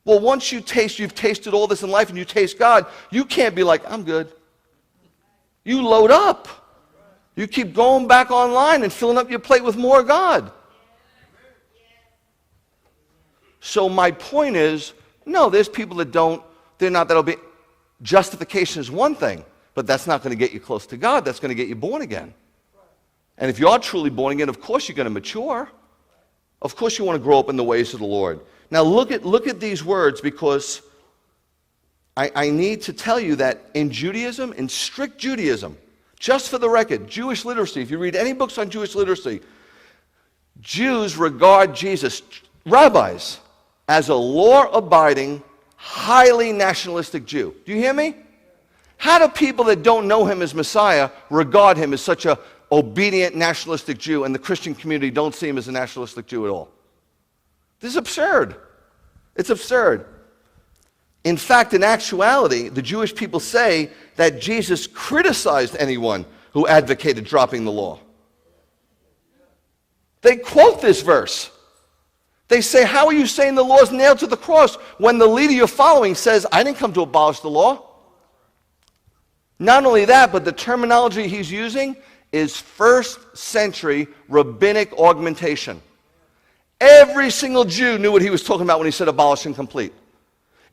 Well, once you've tasted all this in life and you taste God, you can't be like, I'm good. You load up. You keep going back online and filling up your plate with more God. So my point is, no, there's people that they're not that'll be. Justification is one thing, but that's not going to get you close to God. That's going to get you born again. And if you are truly born again, of course you're going to mature. Of course you want to grow up in the ways of the Lord. Now look at these words, because I need to tell you that in Judaism, in strict Judaism, just for the record, Jewish literacy, if you read any books on Jewish literacy, Jews regard Jesus, rabbis, as a law-abiding, highly nationalistic Jew. Do you hear me? How do people that don't know him as Messiah regard him as such an obedient, nationalistic Jew, and the Christian community don't see him as a nationalistic Jew at all? This is absurd. It's absurd. In fact, in actuality, the Jewish people say that Jesus criticized anyone who advocated dropping the law. They quote this verse. They say, how are you saying the law is nailed to the cross when the leader you're following says, I didn't come to abolish the law? Not only that, but the terminology he's using is first century rabbinic augmentation. Every single Jew knew what he was talking about when he said abolish and complete.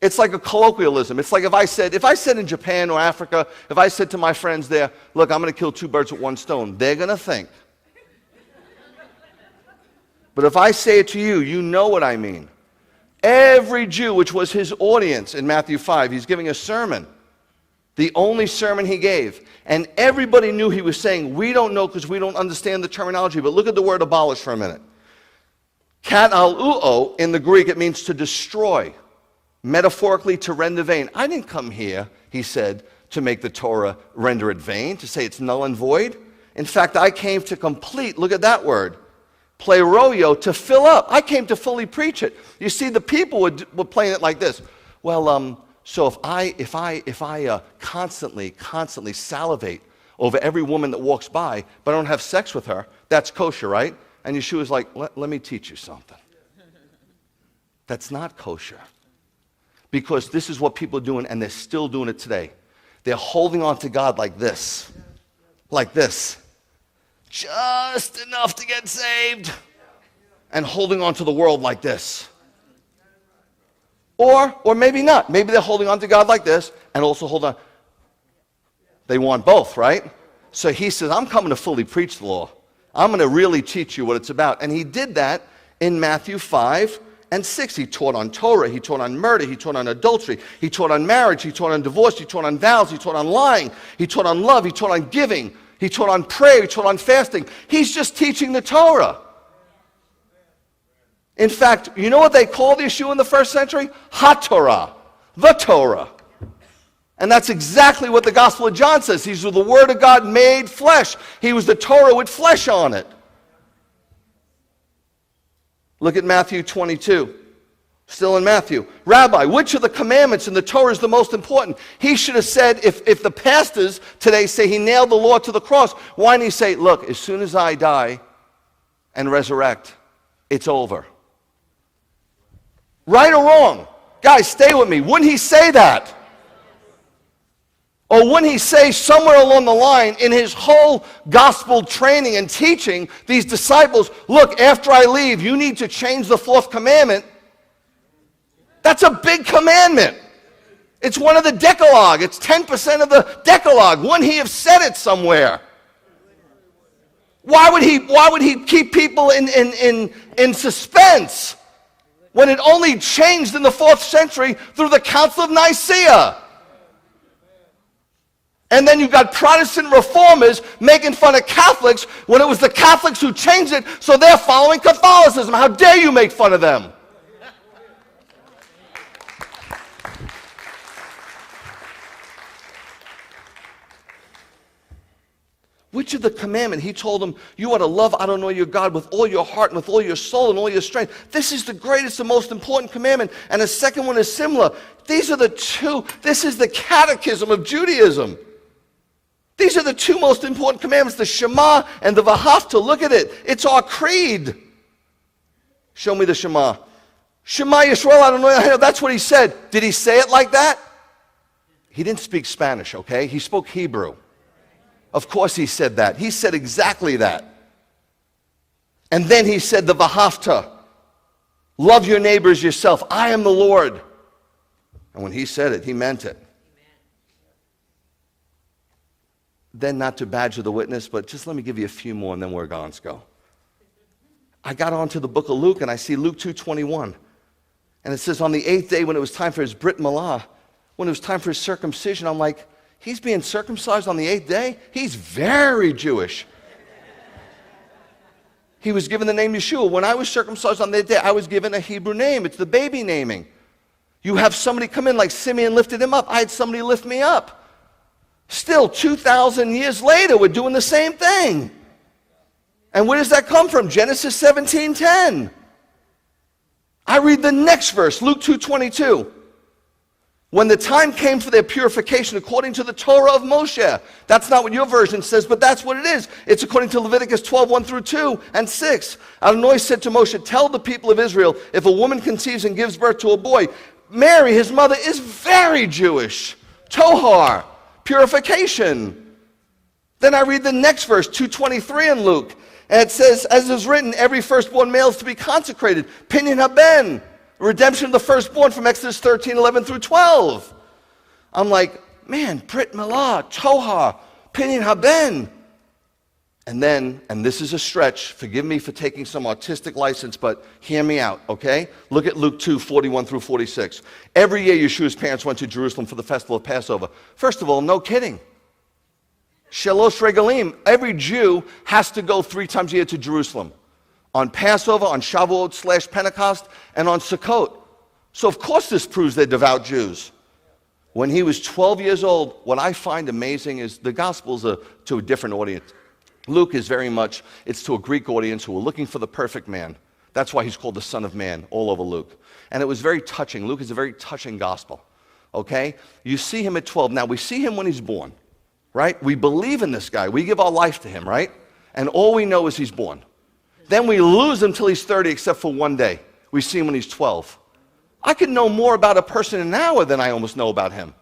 It's like a colloquialism. It's like if I said in Japan or Africa, if I said to my friends there, look, I'm going to kill two birds with one stone, they're going to think. But if I say it to you, you know what I mean. Every Jew, which was his audience in Matthew 5, he's giving a sermon, the only sermon he gave. And everybody knew he was saying, we don't know because we don't understand the terminology, but look at the word abolish for a minute. Kat al-u'o, in the Greek, it means to destroy. Metaphorically, to render vain. I didn't come here, he said, to make the Torah render it vain, to say it's null and void. In fact, I came to complete, look at that word, pleiroio, to fill up. I came to fully preach it. You see, the people were playing it like this. Well, so if I constantly salivate over every woman that walks by, but I don't have sex with her, that's kosher, right? And Yeshua's like, let me teach you something. That's not kosher. Because this is what people are doing, and they're still doing it today. They're holding on to God like this. Like this. Just enough to get saved. And holding on to the world like this. Or maybe not. Maybe they're holding on to God like this and also hold on. They want both, right? So he says, I'm coming to fully preach the law. I'm going to really teach you what it's about. And he did that in Matthew 5 and 6. He taught on Torah. He taught on murder. He taught on adultery. He taught on marriage. He taught on divorce. He taught on vows. He taught on lying. He taught on love. He taught on giving. He taught on prayer. He taught on fasting. He's just teaching the Torah. In fact, you know what they called Yeshua in the first century? HaTorah, the Torah. And that's exactly what the Gospel of John says. He's the Word of God made flesh. He was the Torah with flesh on it. Look at Matthew 22. Still in Matthew. Rabbi, which of the commandments in the Torah is the most important? He should have said, if the pastors today say he nailed the law to the cross, why didn't he say, look, as soon as I die and resurrect, it's over? Right or wrong? Guys, stay with me. Wouldn't he say that? Or wouldn't he say somewhere along the line in his whole gospel training and teaching these disciples, look, after I leave, you need to change the fourth commandment. That's a big commandment. It's one of the Decalogue. It's 10% of the Decalogue. Wouldn't he have said it somewhere? Why would he keep people in suspense when it only changed in the 4th century through the Council of Nicaea? And then you've got Protestant reformers making fun of Catholics when it was the Catholics who changed it, so they're following Catholicism. How dare you make fun of them? Which of the commandment? He told them, you ought to love Adonai your God with all your heart and with all your soul and all your strength. This is the greatest and most important commandment. And the second one is similar. These are the two. This is the catechism of Judaism. These are the two most important commandments, the Shema and the V'ahavta. Look at it. It's our creed. Show me the Shema. Shema Yisrael Adonai. That's what he said. Did he say it like that? He didn't speak Spanish, okay? He spoke Hebrew. Of course he said that. He said exactly that. And then he said the V'ahavta. Love your neighbors yourself. I am the Lord. And when he said it, he meant it. Then, not to badger the witness, but just let me give you a few more and then we're gone. Let's go. I got onto the book of Luke and I see Luke 2:21. And it says on the 8th day when it was time for his Brit Milah, when it was time for his circumcision, I'm like, he's being circumcised on the 8th day? He's very Jewish. He was given the name Yeshua. When I was circumcised on the 8th day, I was given a Hebrew name. It's the baby naming. You have somebody come in like Simeon lifted him up. I had somebody lift me up. Still, 2,000 years later, we're doing the same thing. And where does that come from? Genesis 17:10. I read the next verse, Luke 2:22. When the time came for their purification according to the Torah of Moshe. That's not what your version says, but that's what it is. It's according to Leviticus 12:1 through 2 and 6. Adonai said to Moshe, tell the people of Israel, if a woman conceives and gives birth to a boy, Mary, his mother, is very Jewish. Tohar. Purification. Then I read the next verse, 2:23 in Luke, and it says, as is written, every firstborn male is to be consecrated. Pinyin haben, redemption of the firstborn from Exodus 13:11 through 12. I'm like, man, Brit Milah, Tohar, Pinyin haben. And then, and this is a stretch, forgive me for taking some artistic license, but hear me out, okay? Look at Luke 2:41 through 46. Every year Yeshua's parents went to Jerusalem for the festival of Passover. First of all, no kidding. Shalosh regalim. Every Jew has to go 3 times a year to Jerusalem. On Passover, on Shavuot / Pentecost, and on Sukkot. So of course this proves they're devout Jews. When he was 12 years old, what I find amazing is the Gospels are to a different audience. Luke is very much, it's to a Greek audience who are looking for the perfect man. That's why he's called the Son of Man all over Luke. And it was very touching. Luke is a very touching gospel. Okay? You see him at 12. Now, we see him when he's born, right? We believe in this guy. We give our life to him, right? And all we know is he's born. Then we lose him till he's 30, except for one day. We see him when he's 12. I could know more about a person in an hour than I almost know about him.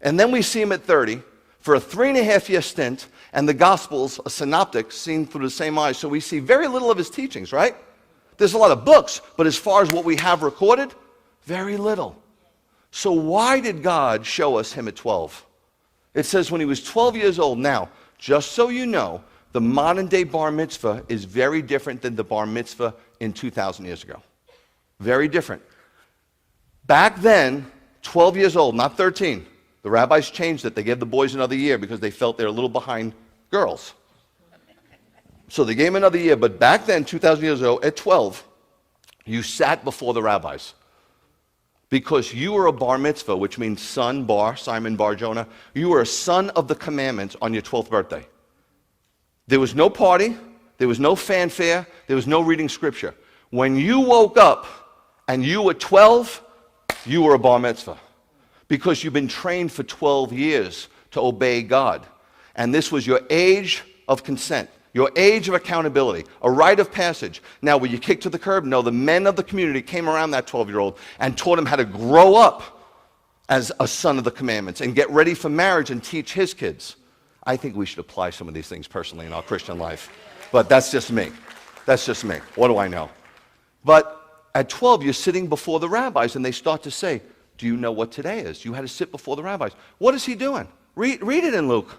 And then we see him at 30 for a 3.5-year stint, and the Gospels, a synoptic, seen through the same eyes. So we see very little of his teachings, right? There's a lot of books, but as far as what we have recorded, very little. So why did God show us him at 12? It says when he was 12 years old. Now, just so you know, the modern day bar mitzvah is very different than the bar mitzvah in 2,000 years ago. Very different. Back then, 12 years old, not 13. The rabbis changed it. They gave the boys another year because they felt they were a little behind girls. So they gave him another year. But back then, 2,000 years ago, at 12, you sat before the rabbis. Because you were a bar mitzvah, which means son, bar, Simon, bar, Jonah. You were a son of the commandments on your 12th birthday. There was no party. There was no fanfare. There was no reading scripture. When you woke up and you were 12, you were a bar mitzvah. Because you've been trained for 12 years to obey God. And this was your age of consent, your age of accountability, a rite of passage. Now, were you kicked to the curb? No, the men of the community came around that 12-year-old and taught him how to grow up as a son of the commandments and get ready for marriage and teach his kids. I think we should apply some of these things personally in our Christian life. But that's just me. That's just me. What do I know? But at 12, you're sitting before the rabbis, and they start to say, do you know what today is? You had to sit before the rabbis. What is he doing? Read it in Luke.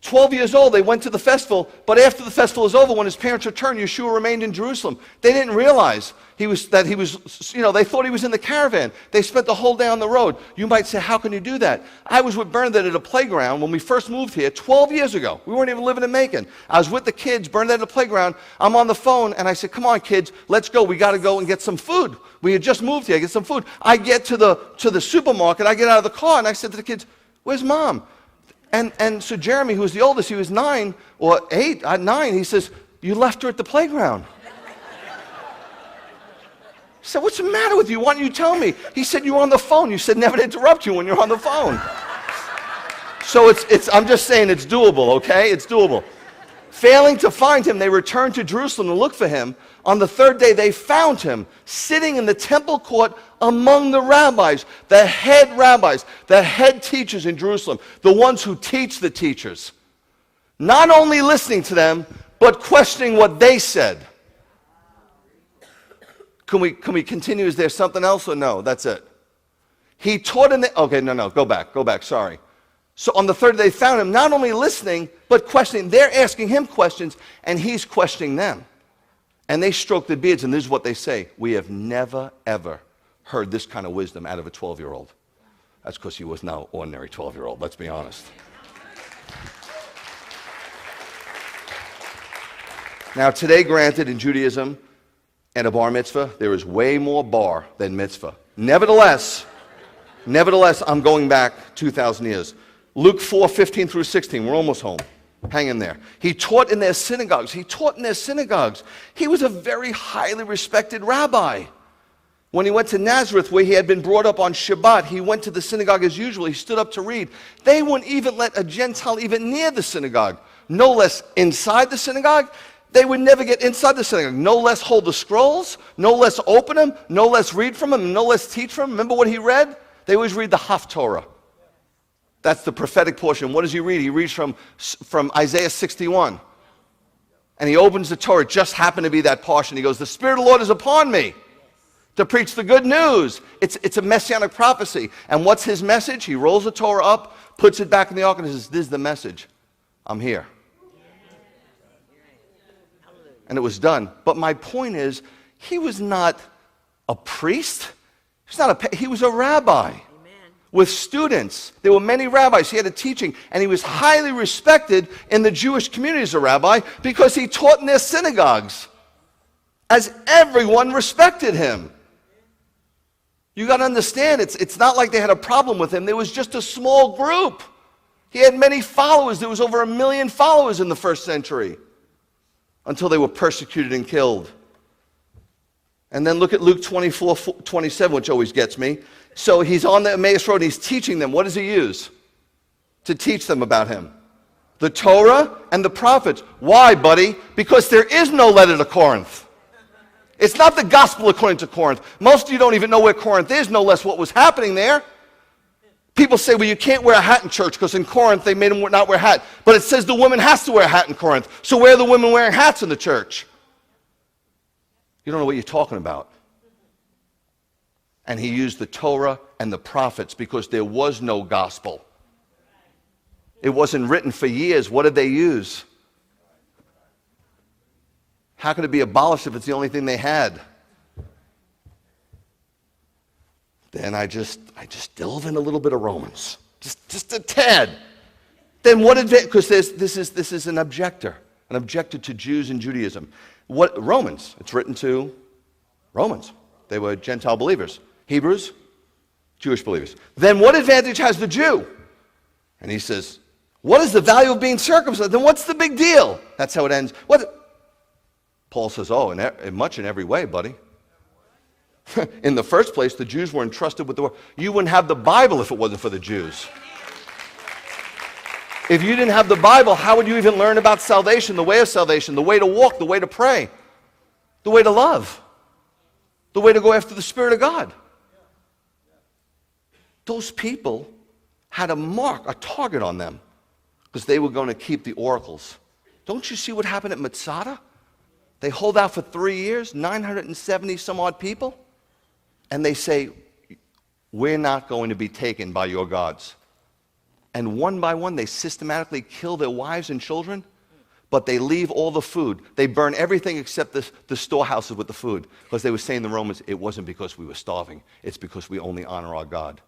12 years old, they went to the festival, but after the festival was over, when his parents returned, Yeshua remained in Jerusalem. They didn't realize they thought he was in the caravan. They spent the whole day on the road. You might say, how can you do that? I was with Bernadette at a playground when we first moved here 12 years ago. We weren't even living in Macon. I was with the kids, Bernadette at the playground. I'm on the phone, and I said, come on, kids, let's go. We got to go and get some food. We had just moved here, get some food. I get to the supermarket, I get out of the car, and I said to the kids, where's Mom? And so Jeremy, who was the oldest, he was 9 or 8, 9, he says, you left her at the playground. I said, what's the matter with you? Why don't you tell me? He said, you were on the phone. You said never to interrupt you when you're on the phone. So I'm just saying it's doable, okay? It's doable. Failing to find him, they returned to Jerusalem to look for him. On the third day, they found him sitting in the temple court among the rabbis, the head teachers in Jerusalem, the ones who teach the teachers. Not only listening to them, but questioning what they said. Can we continue? Is there something else or no? That's it. He taught in the... Okay, no, go back, sorry. So on the third day, they found him not only listening, but questioning. They're asking him questions, and he's questioning them. And they stroke their beards, and this is what they say. We have never, ever heard this kind of wisdom out of a 12-year-old. That's because he was no ordinary 12-year-old, let's be honest. Now, today, granted, in Judaism and a bar mitzvah, there is way more bar than mitzvah. Nevertheless, I'm going back 2,000 years. Luke 4:15 through 16, we're almost home. Hang in there. He taught in their synagogues. He was a very highly respected rabbi. When he went to Nazareth, where he had been brought up on Shabbat, he went to the synagogue as usual. He stood up to read. They wouldn't even let a Gentile even near the synagogue, no less inside the synagogue. They would never get inside the synagogue, no less hold the scrolls, no less open them, no less read from them, no less teach from them. Remember what he read? They always read the Haftorah. That's the prophetic portion. What does he read? He reads from Isaiah 61. And he opens the Torah. It just happened to be that portion. He goes, the Spirit of the Lord is upon me to preach the good news. It's a messianic prophecy. And what's his message? He rolls the Torah up, puts it back in the ark, and says, this is the message. I'm here. And it was done. But my point is, he was not a priest. He was a rabbi. With students. There were many rabbis. He had a teaching, and he was highly respected in the Jewish community as a rabbi because he taught in their synagogues, as everyone respected him. You got to understand, it's not like they had a problem with him. There was just a small group. He had many followers. There was over 1 million followers in the first century until they were persecuted and killed. And then look at Luke 24:27, which always gets me. So he's on the Emmaus Road, and he's teaching them. What does he use to teach them about him? The Torah and the prophets. Why, buddy? Because there is no letter to Corinth. It's not the gospel according to Corinth. Most of you don't even know where Corinth is, no less what was happening there. People say, well, you can't wear a hat in church because in Corinth they made them not wear a hat. But it says the woman has to wear a hat in Corinth. So where are the women wearing hats in the church? You don't know what you're talking about. And he used the Torah and the prophets because there was no gospel. It wasn't written for years. What did they use? How could it be abolished if it's the only thing they had? Then I just delve in a little bit of Romans, just a tad. Then what did they? Because this is an objector to Jews and Judaism. What Romans? It's written to Romans. They were Gentile believers. Hebrews, Jewish believers. Then what advantage has the Jew? And he says, what is the value of being circumcised? Then what's the big deal? That's how it ends. Paul says, oh, in every way, buddy. In the first place, the Jews were entrusted with the word. You wouldn't have the Bible if it wasn't for the Jews. If you didn't have the Bible, how would you even learn about salvation, the way of salvation, the way to walk, the way to pray, the way to love, the way to go after the Spirit of God? Those people had a target on them, because they were going to keep the oracles. Don't you see what happened at Masada? They hold out for 3 years, 970 some odd people, and they say, we're not going to be taken by your gods. And one by one, they systematically kill their wives and children, but they leave all the food. They burn everything except the storehouses with the food, because they were saying to the Romans, it wasn't because we were starving, it's because we only honor our God.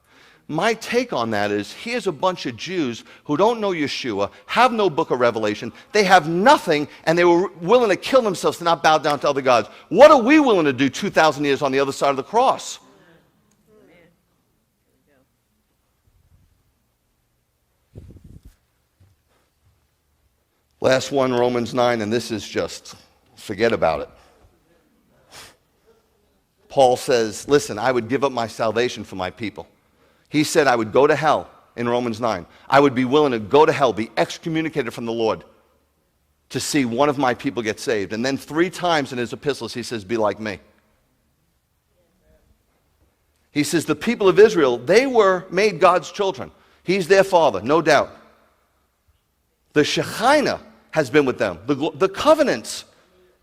My take on that is, here's a bunch of Jews who don't know Yeshua, have no book of Revelation, they have nothing, and they were willing to kill themselves to not bow down to other gods. What are we willing to do 2,000 years on the other side of the cross? Last one, Romans 9, and this is just, forget about it. Paul says, listen, I would give up my salvation for my people. He said I would go to hell in Romans 9. I would be willing to go to hell, be excommunicated from the Lord to see one of my people get saved. And then 3 times in his epistles he says, be like me. He says the people of Israel, they were made God's children. He's their father, no doubt. The Shekinah has been with them. The covenants,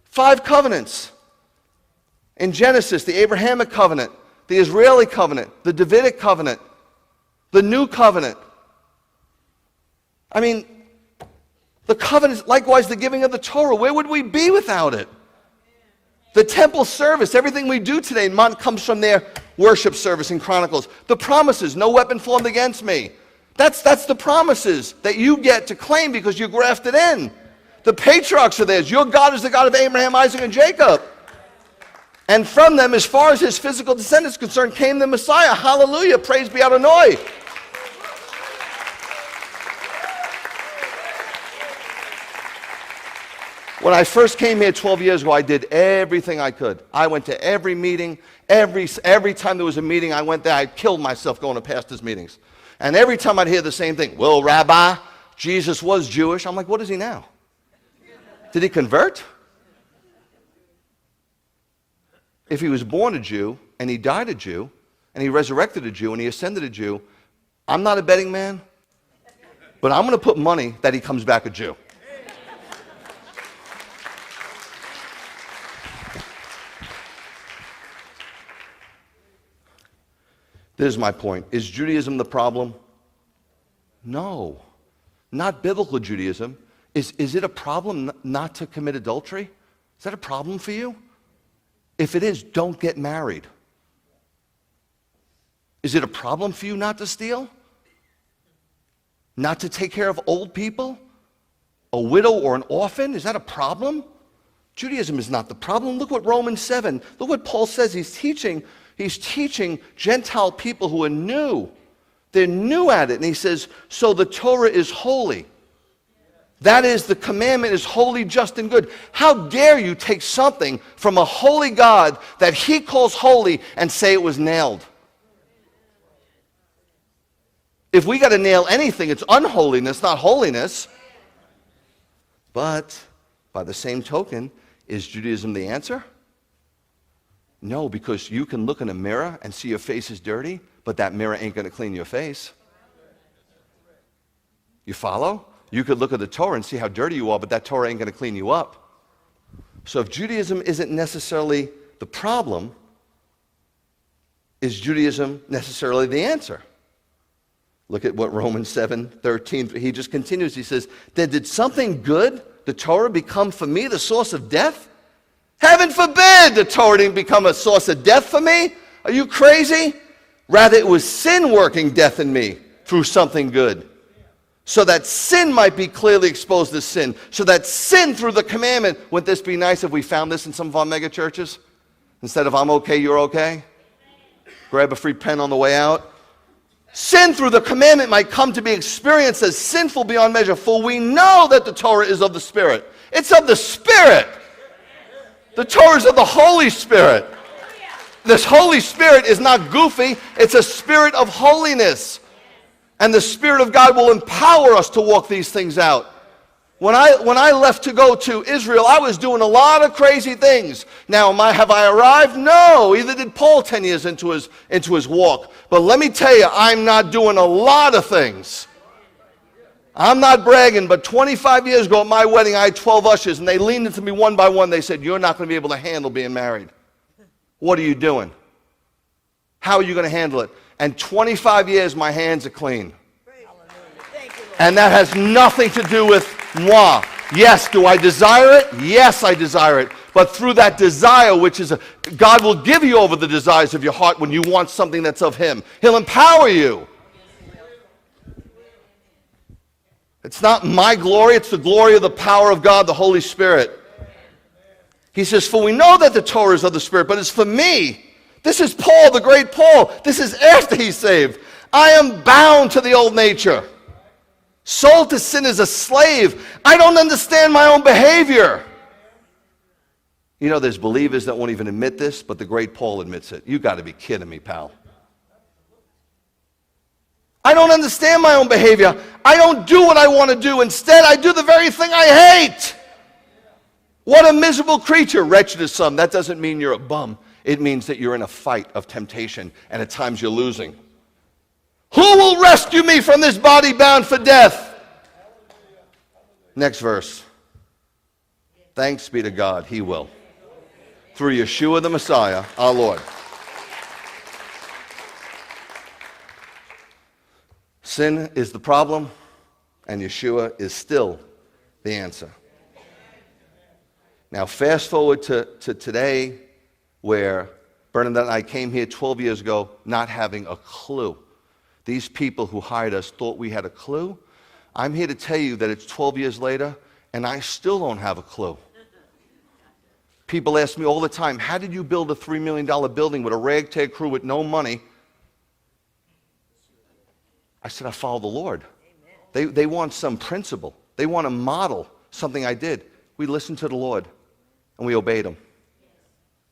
5 covenants. In Genesis, the Abrahamic covenant, the Israeli covenant, the Davidic covenant, the new covenant. I mean, the covenants, likewise the giving of the Torah. Where would we be without it? The temple service, everything we do today comes from their worship service in Chronicles. The promises, no weapon formed against me. That's the promises that you get to claim because you're grafted in. The patriarchs are theirs. Your God is the God of Abraham, Isaac, and Jacob. And from them, as far as his physical descendants concerned, came the Messiah. Hallelujah. Praise be Adonai. When I first came here 12 years ago, I did everything I could. I went to every meeting. Every time there was a meeting, I went there. I killed myself going to pastors' meetings. And every time I'd hear the same thing, well, Rabbi, Jesus was Jewish. I'm like, what is he now? Did he convert? If he was born a Jew, and he died a Jew, and he resurrected a Jew, and he ascended a Jew, I'm not a betting man, but I'm going to put money that he comes back a Jew. This is my point. Is Judaism the problem? No. Not biblical Judaism. Is it a problem not to commit adultery? Is that a problem for you? If it is, don't get married. Is it a problem for you not to steal? Not to take care of old people? A widow or an orphan? Is that a problem? Judaism is not the problem. Look what Romans 7, look what Paul says. He's teaching Gentile people who are new. They're new at it. And he says, so the Torah is holy. That is, the commandment is holy, just, and good. How dare you take something from a holy God that he calls holy and say it was nailed? If we got to nail anything, it's unholiness, not holiness. But by the same token, is Judaism the answer? No, because you can look in a mirror and see your face is dirty, but that mirror ain't going to clean your face. You follow? You could look at the Torah and see how dirty you are, but that Torah ain't going to clean you up. So if Judaism isn't necessarily the problem, is Judaism necessarily the answer? Look at what Romans 7:13, he just continues. He says, then did something good, the Torah, become for me the source of death? Heaven forbid the Torah didn't become a source of death for me. Are you crazy? Rather, it was sin working death in me through something good. So that sin might be clearly exposed as sin. So that sin through the commandment, wouldn't this be nice if we found this in some of our mega churches? Instead of I'm okay, you're okay? Grab a free pen on the way out. Sin through the commandment might come to be experienced as sinful beyond measure, for we know that the Torah is of the Spirit. It's of the Spirit. The Torah is of the Holy Spirit. This Holy Spirit is not goofy. It's a spirit of holiness. And the Spirit of God will empower us to walk these things out. When I left to go to Israel, I was doing a lot of crazy things. Now, have I arrived? No. Either did Paul 10 years into his walk. But let me tell you, I'm not doing a lot of things. I'm not bragging, but 25 years ago at my wedding, I had 12 ushers, and they leaned into me one by one. They said, you're not going to be able to handle being married. What are you doing? How are you going to handle it? And 25 years, my hands are clean. And that has nothing to do with moi. Yes, do I desire it? Yes, I desire it. But through that desire, which is God will give you over the desires of your heart when you want something that's of Him. He'll empower you. It's not my glory, it's the glory of the power of God, the Holy Spirit. He says, for we know that the Torah is of the Spirit, but it's for me. This is Paul, the great Paul. This is after he's saved. I am bound to the old nature. Sold to sin as a slave. I don't understand my own behavior. You know, there's believers that won't even admit this, but the great Paul admits it. You got to be kidding me, pal. I don't understand my own behavior. I don't do what I want to do. Instead, I do the very thing I hate. What a miserable creature. Wretched is some. That doesn't mean you're a bum. It means that you're in a fight of temptation, and at times you're losing. Who will rescue me from this body bound for death? Next verse. Thanks be to God, He will. Through Yeshua the Messiah, our Lord. Sin is the problem, and Yeshua is still the answer. Now, fast forward to today, where Bernadette and I came here 12 years ago not having a clue. These people who hired us thought we had a clue. I'm here to tell you that it's 12 years later, and I still don't have a clue. People ask me all the time, how did you build a $3 million building with a ragtag crew with no money? I said, I follow the Lord. They want some principle. They want to model something I did. We listened to the Lord, and we obeyed Him.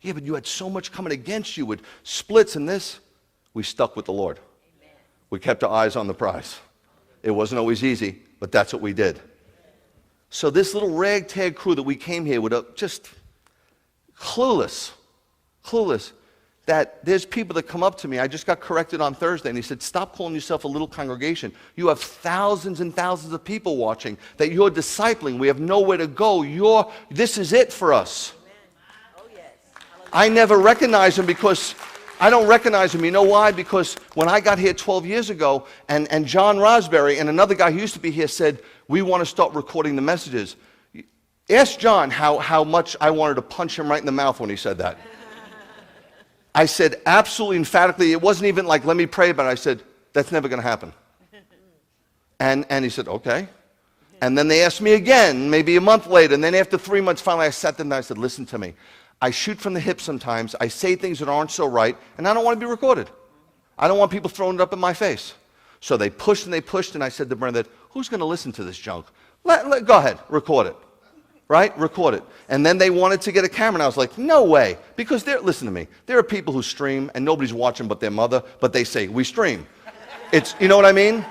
Yeah, but you had so much coming against you with splits and this. We stuck with the Lord. We kept our eyes on the prize. It wasn't always easy, but that's what we did. So this little ragtag crew that we came here with, just clueless, that there's people that come up to me. I just got corrected on Thursday, and he said, stop calling yourself a little congregation. You have thousands and thousands of people watching that you're discipling. We have nowhere to go. This is it for us. I never recognize him because I don't recognize him. You know why? Because when I got here 12 years ago, and John Raspberry and another guy who used to be here said, we want to start recording the messages. Ask John how much I wanted to punch him right in the mouth when he said that. I said absolutely emphatically, it wasn't even like, let me pray about it. I said, that's never going to happen. And he said, okay. And then they asked me again, maybe a month later, and then after 3 months, finally I sat there and I said, listen to me. I shoot from the hip sometimes. I say things that aren't so right, and I don't want to be recorded. I don't want people throwing it up in my face. So they pushed, and I said to Bernadette, who's going to listen to this junk? Go ahead, record it. Right? Record it. And then they wanted to get a camera, and I was like, no way. Because listen to me, there are people who stream, and nobody's watching but their mother, but they say, we stream. You know what I mean?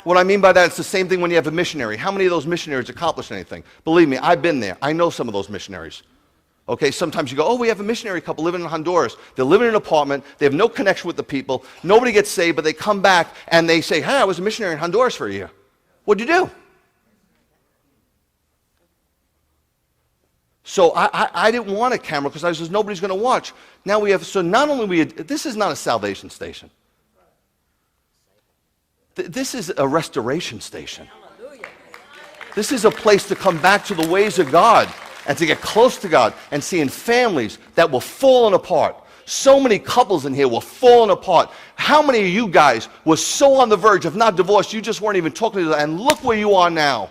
What I mean by that, it's the same thing when you have a missionary. How many of those missionaries accomplish anything? Believe me, I've been there. I know some of those missionaries. Okay, sometimes you go, oh, we have a missionary couple living in Honduras. They're living in an apartment. They have no connection with the people. Nobody gets saved, but they come back and they say, hey, I was a missionary in Honduras for a year. What'd you do? So I didn't want a camera because I said, nobody's going to watch. Now we have, so not only this is not a salvation station. This is a restoration station. This is a place to come back to the ways of God and to get close to God and seeing families that were falling apart. So many couples in here were falling apart. How many of you guys were so on the verge of not divorced, you just weren't even talking to them, and look where you are now.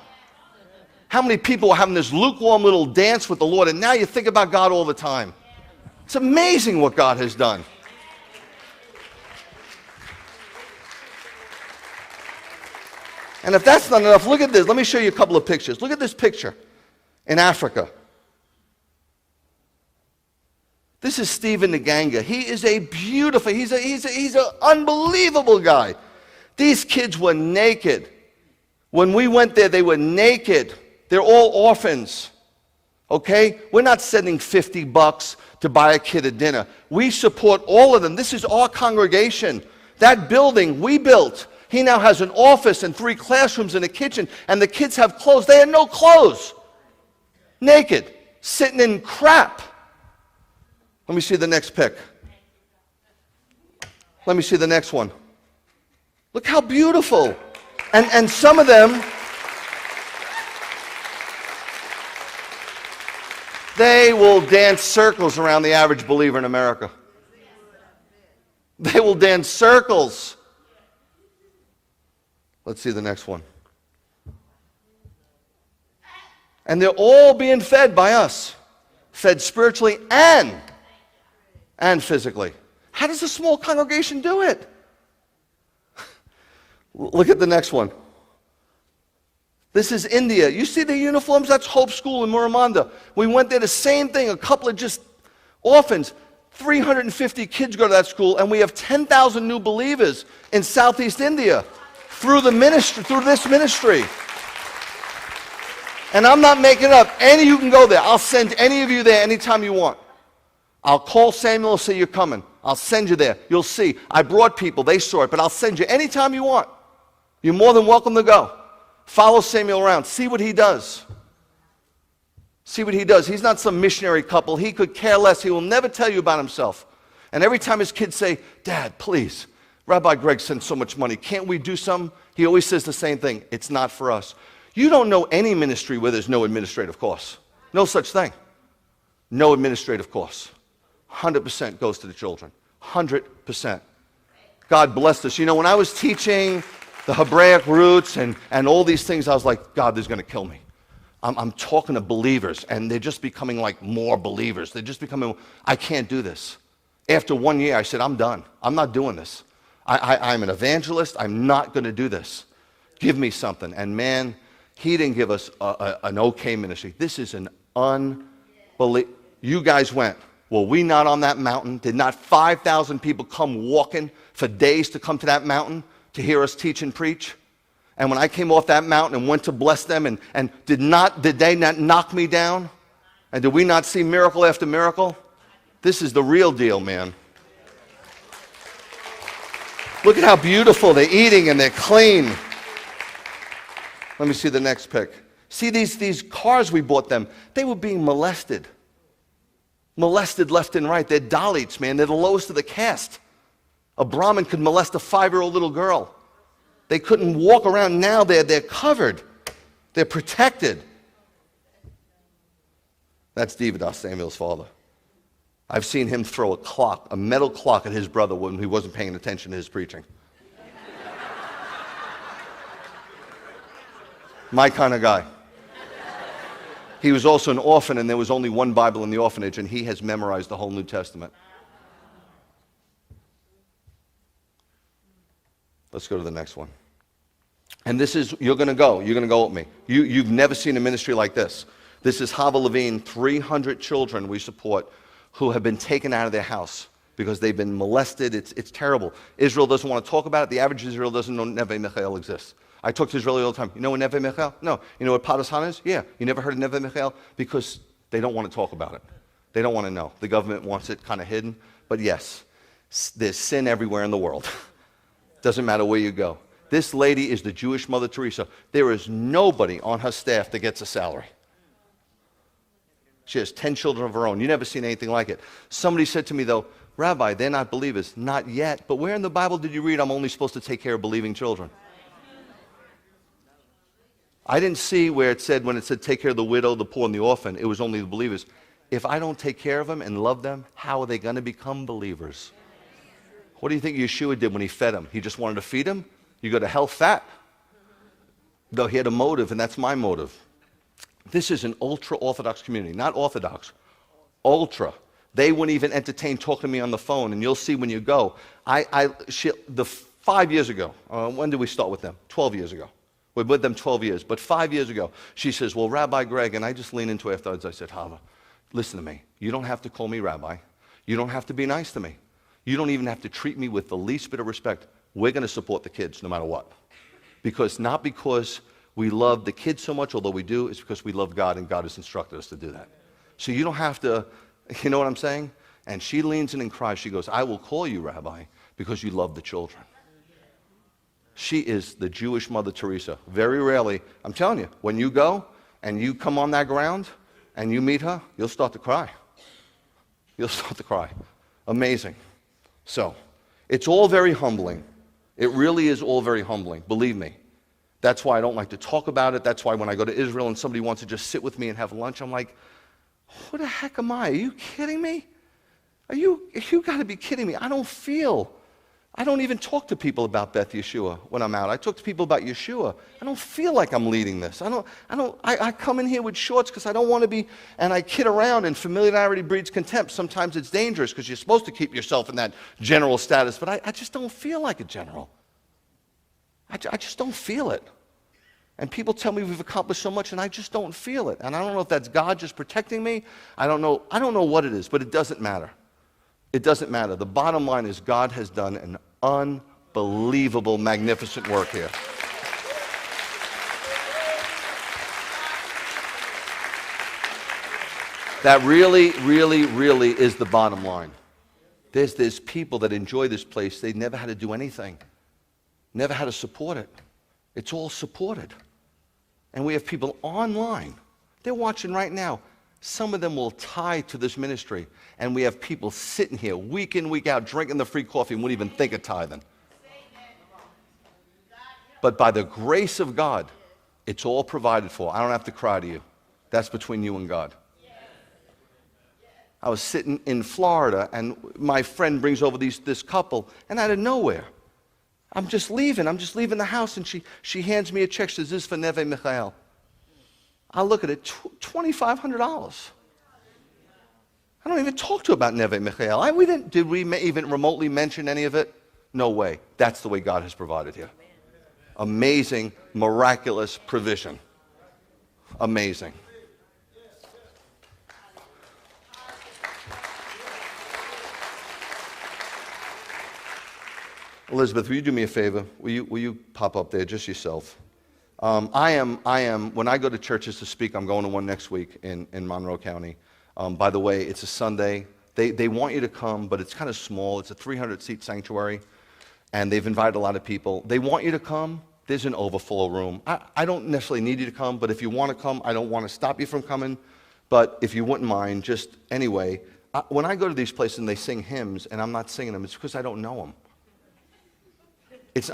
How many people were having this lukewarm little dance with the Lord, and now you think about God all the time. It's amazing what God has done. And if that's not enough, look at this. Let me show you a couple of pictures. Look at this picture in Africa. This is Stephen Nganga. He is a beautiful, he's an unbelievable guy. These kids were naked. When we went there, they were naked. They're all orphans. Okay? We're not sending $50 to buy a kid a dinner. We support all of them. This is our congregation. That building we built. He now has an office and 3 classrooms and a kitchen, and the kids have clothes. They had no clothes. Naked, sitting in crap. Let me see the next pic. Let me see the next one. Look how beautiful. And some of them, they will dance circles around the average believer in America. They will dance circles. Let's see the next one. And they're all being fed by us. Fed spiritually and physically. How does a small congregation do it? Look at the next one. This is India. You see the uniforms? That's Hope School in Muramanda. We went there, the same thing, a couple of just orphans. 350 kids go to that school, and we have 10,000 new believers in Southeast India through the ministry, through this ministry. And I'm not making it up. Any of you can go there. I'll send any of you there anytime you want. I'll call Samuel and say you're coming. I'll send you there. You'll see. I brought people. They saw it. But I'll send you anytime you want. You're more than welcome to go. Follow Samuel around. See what he does. See what he does. He's not some missionary couple. He could care less. He will never tell you about himself. And every time his kids say, Dad, please, Rabbi Greg sent so much money. Can't we do some? He always says the same thing. It's not for us. You don't know any ministry where there's no administrative costs. No such thing. No administrative costs. 100% goes to the children. 100%. God blessed us. You know, when I was teaching the Hebraic roots and all these things, I was like, God, this is going to kill me. I'm talking to believers, and they're just becoming like more believers. They're just becoming, I can't do this. After 1 year, I said, I'm done. I'm not doing this. I'm an evangelist. I'm not going to do this. Give me something. And man, he didn't give us an okay ministry. This is an unbelievable. You guys went. Were we not on that mountain? Did not 5,000 people come walking for days to come to that mountain to hear us teach and preach? And when I came off that mountain and went to bless them, and did they not knock me down? And did we not see miracle after miracle? This is the real deal, man. Look at how beautiful they're eating and they're clean. Let me see the next pic. See these cars we bought them, they were being molested. Molested left and right. They're Dalits, man. They're the lowest of the caste. A Brahmin could molest a 5-year-old little girl. They couldn't walk around. Now they're covered. They're protected. That's Davidas, Samuel's father. I've seen him throw a metal clock at his brother when he wasn't paying attention to his preaching. My kind of guy. He was also an orphan, and there was only one Bible in the orphanage, and he has memorized the whole New Testament. Let's go to the next one. And this is, you're going to go with me. You've never seen a ministry like this. This is Hava Levine, 300 children we support who have been taken out of their house because they've been molested. It's terrible. Israel doesn't want to talk about it. The average Israel doesn't know Neve Michael exists. I talk to Israeli all the time. You know what Neve Michael? No. You know what Padas Han is? Yeah. You never heard of Neve Michael? Because they don't want to talk about it. They don't want to know. The government wants it kind of hidden. But yes, there's sin everywhere in the world. Doesn't matter where you go. This lady is the Jewish Mother Teresa. There is nobody on her staff that gets a salary. She has 10 children of her own. You've never seen anything like it. Somebody said to me, though, Rabbi, they're not believers. Not yet. But where in the Bible did you read I'm only supposed to take care of believing children? I didn't see where it said, when it said take care of the widow, the poor, and the orphan, it was only the believers. If I don't take care of them and love them, how are they going to become believers? What do you think Yeshua did when he fed them? He just wanted to feed them? You go to hell fat. Though he had a motive, and that's my motive. This is an ultra-Orthodox community. Not Orthodox. Ultra. They wouldn't even entertain talking to me on the phone, and you'll see when you go. 5 years ago, when did we start with them? 12 years ago. We're with them 12 years. But 5 years ago, she says, well, Rabbi Greg, and I just leaned into her afterwards. I said, Hava, listen to me. You don't have to call me Rabbi. You don't have to be nice to me. You don't even have to treat me with the least bit of respect. We're going to support the kids no matter what. Not because we love the kids so much, although we do, it's because we love God, and God has instructed us to do that. So you don't have to, you know what I'm saying? And she leans in and cries. She goes, I will call you Rabbi because you love the children. She is the Jewish Mother Teresa. Very rarely, I'm telling you, when you go and you come on that ground and you meet her, you'll start to cry. You'll start to cry. Amazing. So, it's all very humbling. It really is all very humbling, believe me. That's why I don't like to talk about it. That's why when I go to Israel and somebody wants to just sit with me and have lunch, I'm like, who the heck am I? Are you kidding me? You got to be kidding me. I don't even talk to people about Beth Yeshua when I'm out. I talk to people about Yeshua. I don't feel like I'm leading this. I come in here with shorts because I don't want to be, and I kid around, and familiarity breeds contempt. Sometimes it's dangerous because you're supposed to keep yourself in that general status, but I just don't feel like a general. I just don't feel it. And people tell me we've accomplished so much, and I just don't feel it. And I don't know if that's God just protecting me. I don't know what it is, but it doesn't matter. It doesn't matter. The bottom line is God has done an unbelievable, magnificent work here. That really, really, really is the bottom line. There's people that enjoy this place. They never had to do anything. Never had to support it. It's all supported. And we have people online. They're watching right now. Some of them will tie to this ministry. And we have people sitting here week in, week out, drinking the free coffee and wouldn't even think of tithing. But by the grace of God, it's all provided for. I don't have to cry to you. That's between you and God. I was sitting in Florida, and my friend brings over this couple, and out of nowhere, I'm just leaving the house, and she hands me a check. She says, this is for Neve Michael. I look at it, $2,500. I don't even talk to her about Neve Michael. Did we even remotely mention any of it? No way. That's the way God has provided here. Amazing, miraculous provision. Amazing. Elizabeth, will you do me a favor? Will you pop up there, just yourself? When I go to churches to speak, I'm going to one next week in Monroe County. By the way, it's a Sunday. They want you to come, but it's kind of small. It's a 300-seat sanctuary, and they've invited a lot of people. They want you to come. There's an overflow room. I don't necessarily need you to come, but if you want to come, I don't want to stop you from coming. But if you wouldn't mind, just anyway, when I go to these places and they sing hymns, and I'm not singing them, it's because I don't know them.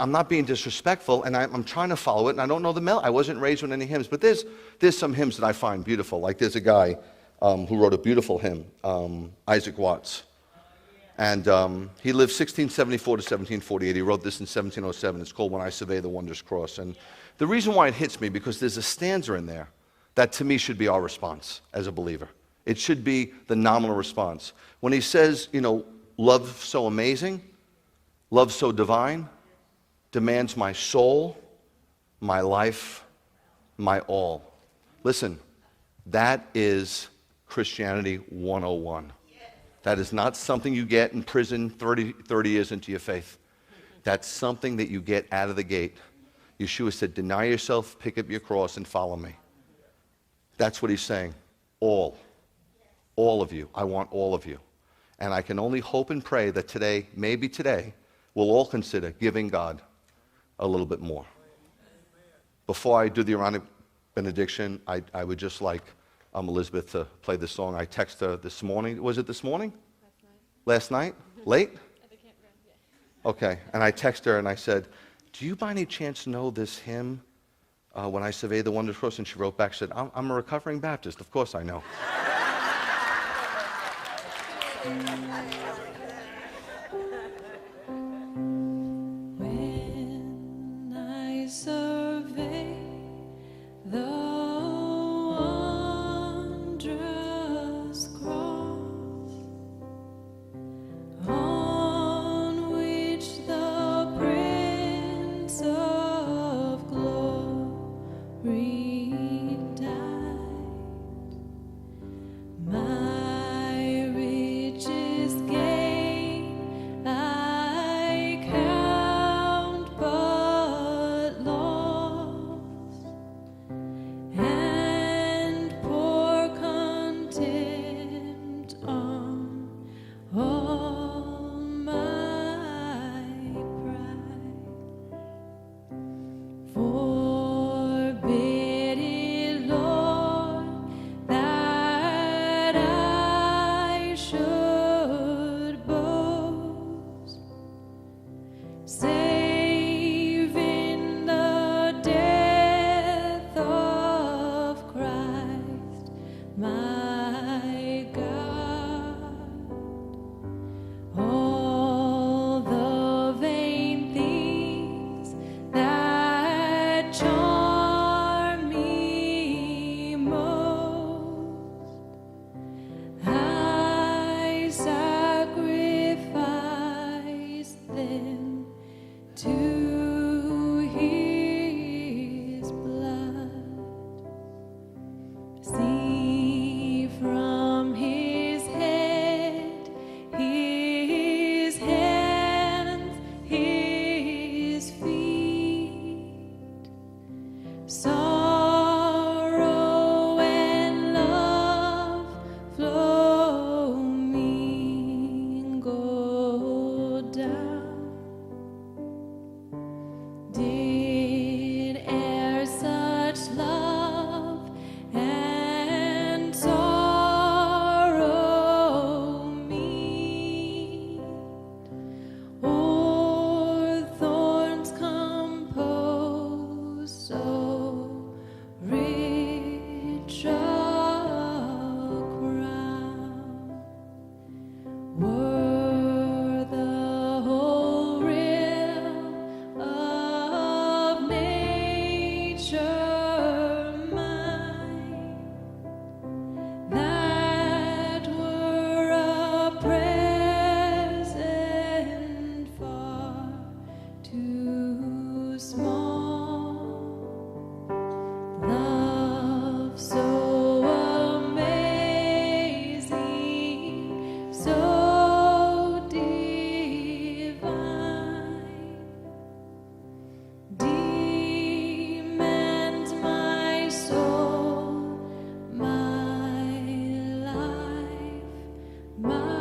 I'm not being disrespectful, and I'm trying to follow it, and I don't know the melody. I wasn't raised with any hymns, but there's some hymns that I find beautiful. Like there's a guy who wrote a beautiful hymn, Isaac Watts. And he lived 1674 to 1748. He wrote this in 1707. It's called When I Survey the Wondrous Cross. And the reason why it hits me, because there's a stanza in there that to me should be our response as a believer. It should be the nominal response. When he says, love so amazing, love so divine, demands my soul, my life, my all. Listen, that is Christianity 101. That is not something you get in prison 30 years into your faith. That's something that you get out of the gate. Yeshua said, deny yourself, pick up your cross, and follow me. That's what he's saying. All. All of you. I want all of you. And I can only hope and pray that today, maybe today, we'll all consider giving God a little bit more. Before I do the Aaronic benediction, I would just like Elizabeth to play this song. I texted her this morning. Was it this morning? Last night? Late? At the campground, yeah. Okay. And I texted her and I said, do you by any chance know this hymn, When I Survey the Wondrous Cross? And she wrote back, said, I'm a recovering Baptist. Of course I know. When I survey the wondrous cross on which the Prince of Glory died, my richest gain I count but loss, and pour contempt on all my pride. Forbid it, Lord, that I should boast, save in the death of Christ my God. All the vain things that charm me most, I sacrifice them to His blood. See from His head, His hands, His feet, sorrow and love flow mingled down. Did e'er such love and sorrow meet, or thorns compose so rich a crown? Were the whole realm of nature mine, that were a present far too small. Love so amazing, so divine, demands my soul, my life, my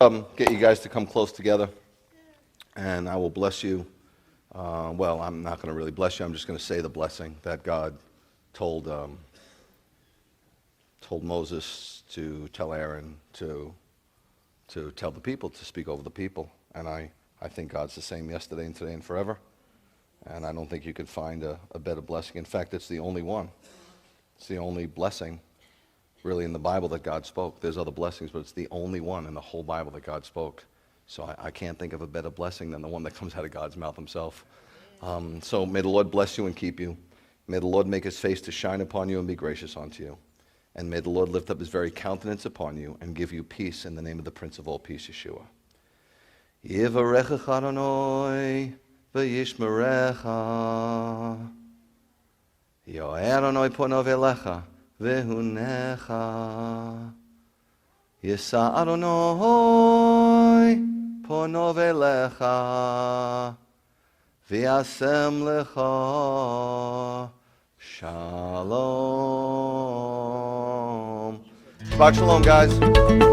all. Get you guys to come close together, and I will bless you. Well, I'm not going to really bless you. I'm just going to say the blessing that God told Moses to tell Aaron to tell the people, to speak over the people. And I think God's the same yesterday and today and forever. And I don't think you could find a better blessing. In fact, it's the only one. It's the only blessing really in the Bible that God spoke. There's other blessings, but it's the only one in the whole Bible that God spoke. So I can't think of a better blessing than the one that comes out of God's mouth himself. So may the Lord bless you and keep you. May the Lord make his face to shine upon you and be gracious unto you. And may the Lord lift up his very countenance upon you and give you peace in the name of the Prince of all peace, Yeshua. Yivarechecha Adonai v'yishmerecha. Yo'er Adonai ponav elecha v'hunecha. Yisa Adonai ponov elecha, v'yasem lecha shalom. Shabbat shalom, guys.